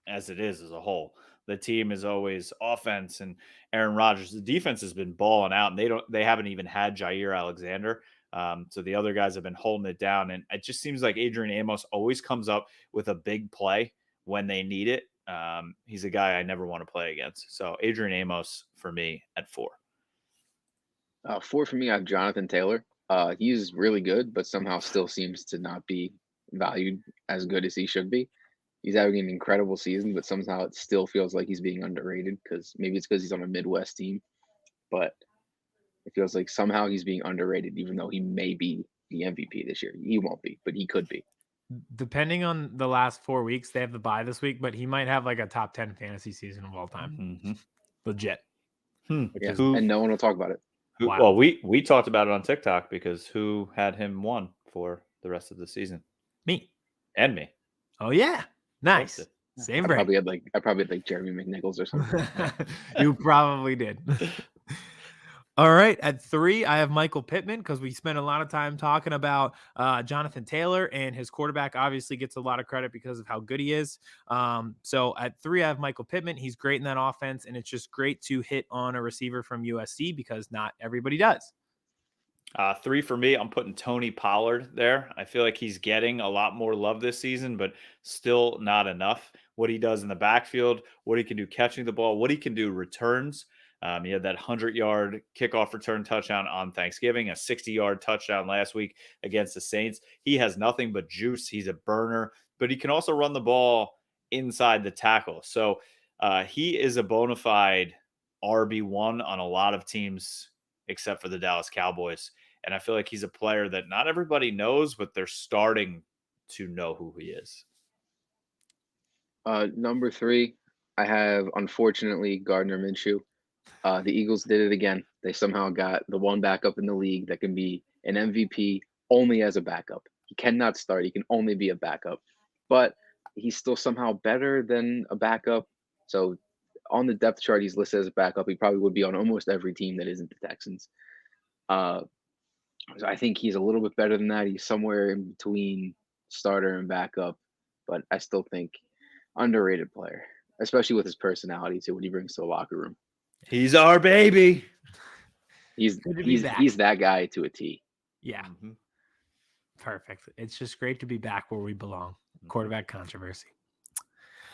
as it is as a whole. The team is always offense and Aaron Rodgers. The defense has been balling out, and they haven't even had Jair Alexander. So the other guys have been holding it down, and it just seems like Adrian Amos always comes up with a big play when they need it. He's a guy I never want to play against. So Adrian Amos for me at 4. 4 for me, I have Jonathan Taylor. He's really good, but somehow still seems to not be valued as good as he should be. He's having an incredible season, but somehow it still feels like he's being underrated because maybe it's because he's on a Midwest team, but it feels like somehow he's being underrated, even though he may be the MVP this year. He won't be, but he could be. Depending on the last 4 weeks, they have the bye this week, but he might have like a top 10 fantasy season of all time. Mm-hmm. Legit. Yeah, and no one will talk about it. Wow. Well, we talked about it on TikTok because who had him 1 for the rest of the season? Me. And me. Oh, yeah. Nice. Same brain. I probably had like Jeremy McNichols or something. You probably did. All right. At 3, I have Michael Pittman because we spent a lot of time talking about Jonathan Taylor, and his quarterback obviously gets a lot of credit because of how good he is. So at 3, I have Michael Pittman. He's great in that offense, and it's just great to hit on a receiver from USC because not everybody does. 3 for me, I'm putting Tony Pollard there. I feel like he's getting a lot more love this season, but still not enough. What he does in the backfield, what he can do catching the ball, what he can do returns. He had that 100-yard kickoff return touchdown on Thanksgiving, a 60-yard touchdown last week against the Saints. He has nothing but juice. He's a burner, but he can also run the ball inside the tackle. So he is a bona fide RB1 on a lot of teams except for the Dallas Cowboys. And I feel like he's a player that not everybody knows, but they're starting to know who he is. Number 3, I have, unfortunately, Gardner Minshew. The Eagles did it again. They somehow got the one backup in the league that can be an MVP only as a backup. He cannot start. He can only be a backup. But he's still somehow better than a backup. So on the depth chart, he's listed as a backup. He probably would be on almost every team that isn't the Texans. So I think he's a little bit better than that. He's somewhere in between starter and backup. But I still think underrated player, especially with his personality too, what he brings to the locker room. He's our baby. He's that guy to a T. Yeah. Mm-hmm. Perfect. It's just great to be back where we belong. Quarterback controversy.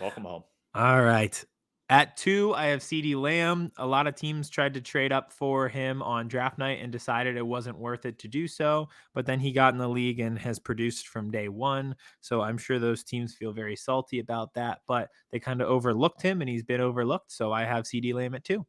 Welcome home. All right. At 2, I have CeeDee Lamb. A lot of teams tried to trade up for him on draft night and decided it wasn't worth it to do so. But then he got in the league and has produced from day 1. So I'm sure those teams feel very salty about that. But they kind of overlooked him, and he's been overlooked. So I have CeeDee Lamb at 2.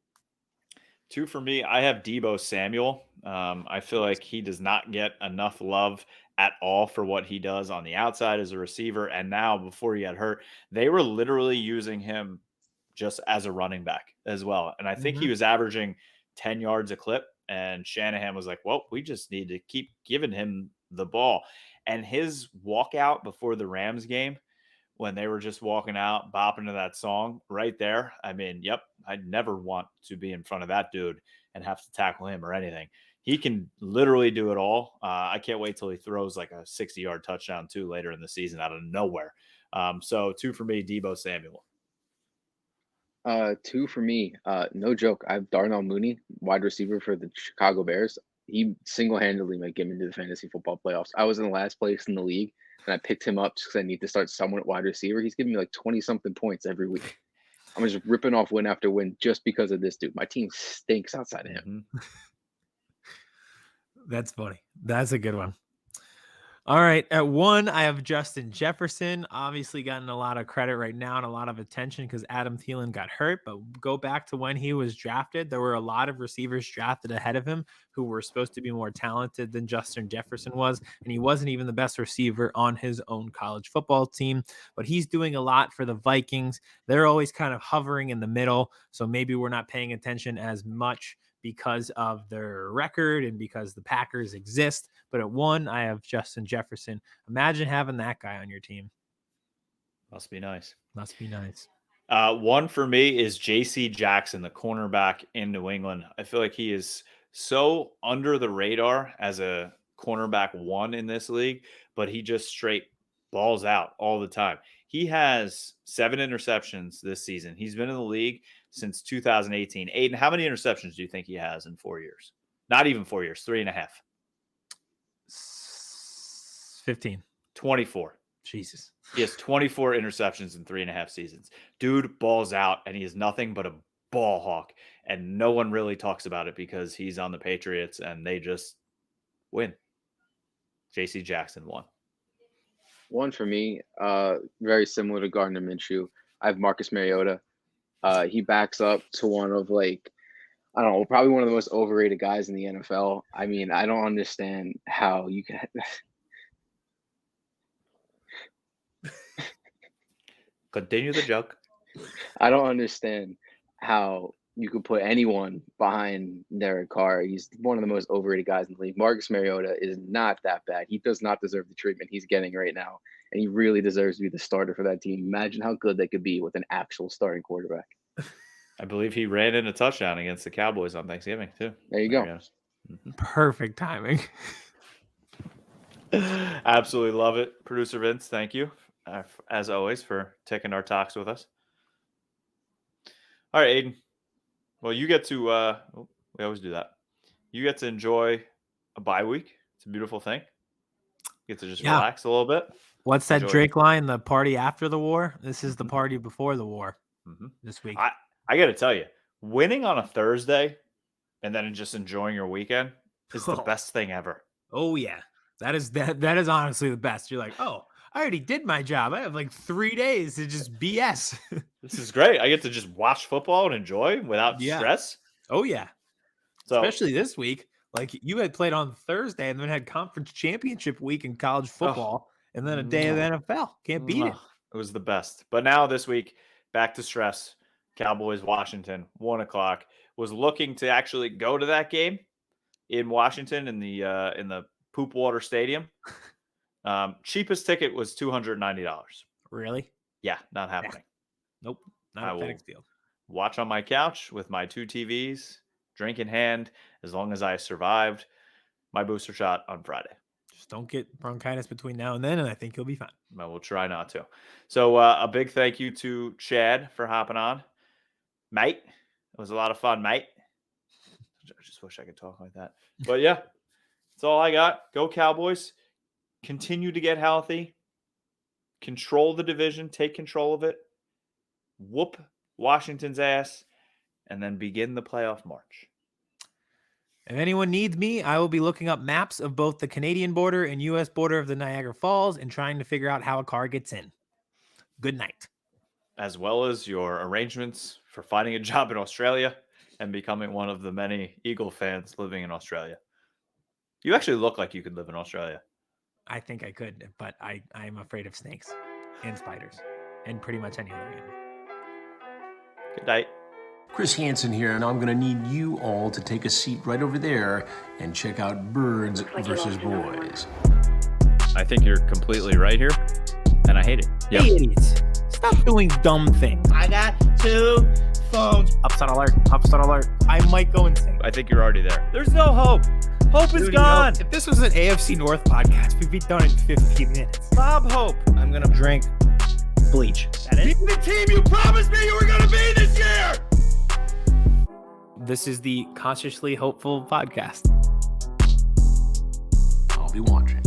2 for me, I have Deebo Samuel. I feel like he does not get enough love at all for what he does on the outside as a receiver. And now, before he got hurt, they were literally using him just as a running back as well. And I think he was averaging 10 yards a clip. And Shanahan was like, well, we just need to keep giving him the ball. And his walkout before the Rams game, when they were just walking out, bopping to that song right there. I mean, yep, I'd never want to be in front of that dude and have to tackle him or anything. He can literally do it all. I can't wait till he throws like a 60-yard touchdown too later in the season out of nowhere. So 2 for me, Deebo Samuel. 2 for me. No joke. I have Darnell Mooney, wide receiver for the Chicago Bears. He single-handedly might get me into the fantasy football playoffs. I was in the last place in the league, and I picked him up because I need to start someone at wide receiver. He's giving me like 20-something points every week. I'm just ripping off win after win just because of this dude. My team stinks outside of him. That's funny. That's a good one. All right. At 1, I have Justin Jefferson, obviously gotten a lot of credit right now and a lot of attention because Adam Thielen got hurt. But go back to when he was drafted. There were a lot of receivers drafted ahead of him who were supposed to be more talented than Justin Jefferson was. And he wasn't even the best receiver on his own college football team. But he's doing a lot for the Vikings. They're always kind of hovering in the middle. So maybe we're not paying attention as much because of their record and because the Packers exist. But at 1, I have Justin Jefferson. Imagine having that guy on your team. Must be nice. Must be nice. One for me is J.C. Jackson, the cornerback in New England. I feel like he is so under the radar as a cornerback one in this league, but he just straight balls out all the time. He has 7 interceptions this season. He's been in the league since 2018. Aidan, how many interceptions do you think he has in 4 years? Not even 4 years, 3.5. 15. 24. Jesus. He has 24 interceptions in 3.5 seasons. Dude balls out, and he is nothing but a ball hawk. And no one really talks about it because he's on the Patriots, and they just win. J.C. Jackson won. One for me, very similar to Gardner Minshew. I have Marcus Mariota. He backs up to one of I don't know, probably one of the most overrated guys in the NFL. I mean, I don't understand how you can. Continue the joke. I don't understand how you could put anyone behind Derek Carr. He's one of the most overrated guys in the league. Marcus Mariota is not that bad. He does not deserve the treatment he's getting right now, and he really deserves to be the starter for that team. Imagine how good they could be with an actual starting quarterback. I believe he ran in a touchdown against the Cowboys on Thanksgiving, too. There you go. Mm-hmm. Perfect timing. Absolutely love it. Producer Vince, thank you, as always, for taking our talks with us. All right, Aidan. Well, you get to, we always do that. You get to enjoy a bye week. It's a beautiful thing. You get to just relax a little bit. What's that Drake line? The party after the war? This is the party before the war this week. I got to tell you, winning on a Thursday and then just enjoying your weekend is the best thing ever. Oh, yeah. That is honestly the best. You're like, oh, I already did my job. I have 3 days to just BS. This is great. I get to just watch football and enjoy without stress. Oh, yeah. So, especially this week. You had played on Thursday and then had conference championship week in college football and then a day of the NFL. Can't beat it. It was the best. But now this week, back to stress. Cowboys, Washington, 1:00. Was looking to actually go to that game in Washington in the Poop Water Stadium. Cheapest ticket was $290. Really? Yeah, not happening. Nope. Not a FedEx deal. Watch on my couch with my 2 TVs, drink in hand, as long as I survived my booster shot on Friday. Just don't get bronchitis between now and then, and I think you'll be fine. I will try not to. So a big thank you to Chad for hopping on. Mate, it was a lot of fun, mate. I just wish I could talk like that. But yeah, that's all I got. Go Cowboys. Continue to get healthy. Control the division. Take control of it. Whoop Washington's ass. And then begin the playoff march. If anyone needs me, I will be looking up maps of both the Canadian border and U.S. border of the Niagara Falls and trying to figure out how a car gets in. Good night. As well as your arrangements for finding a job in Australia and becoming one of the many Eagle fans living in Australia. You actually look like you could live in Australia. I think I could, but I'm afraid of snakes and spiders and pretty much any other animal. Good night. Chris Hansen here, and I'm going to need you all to take a seat right over there and check out Birds versus Boys. I think you're completely right here, and I hate it. Yep. Hey, idiots. Stop doing dumb things. I got 2 phones. Upset alert. Upset alert. I might go insane. I think you're already there. There's no hope. Hope is gone. If this was an AFC North podcast, we'd be done in 15 minutes. Bob Hope. I'm going to drink bleach. That is? Be the team you promised me you were going to be this year. This is the Consciously Hopeful podcast. I'll be watching.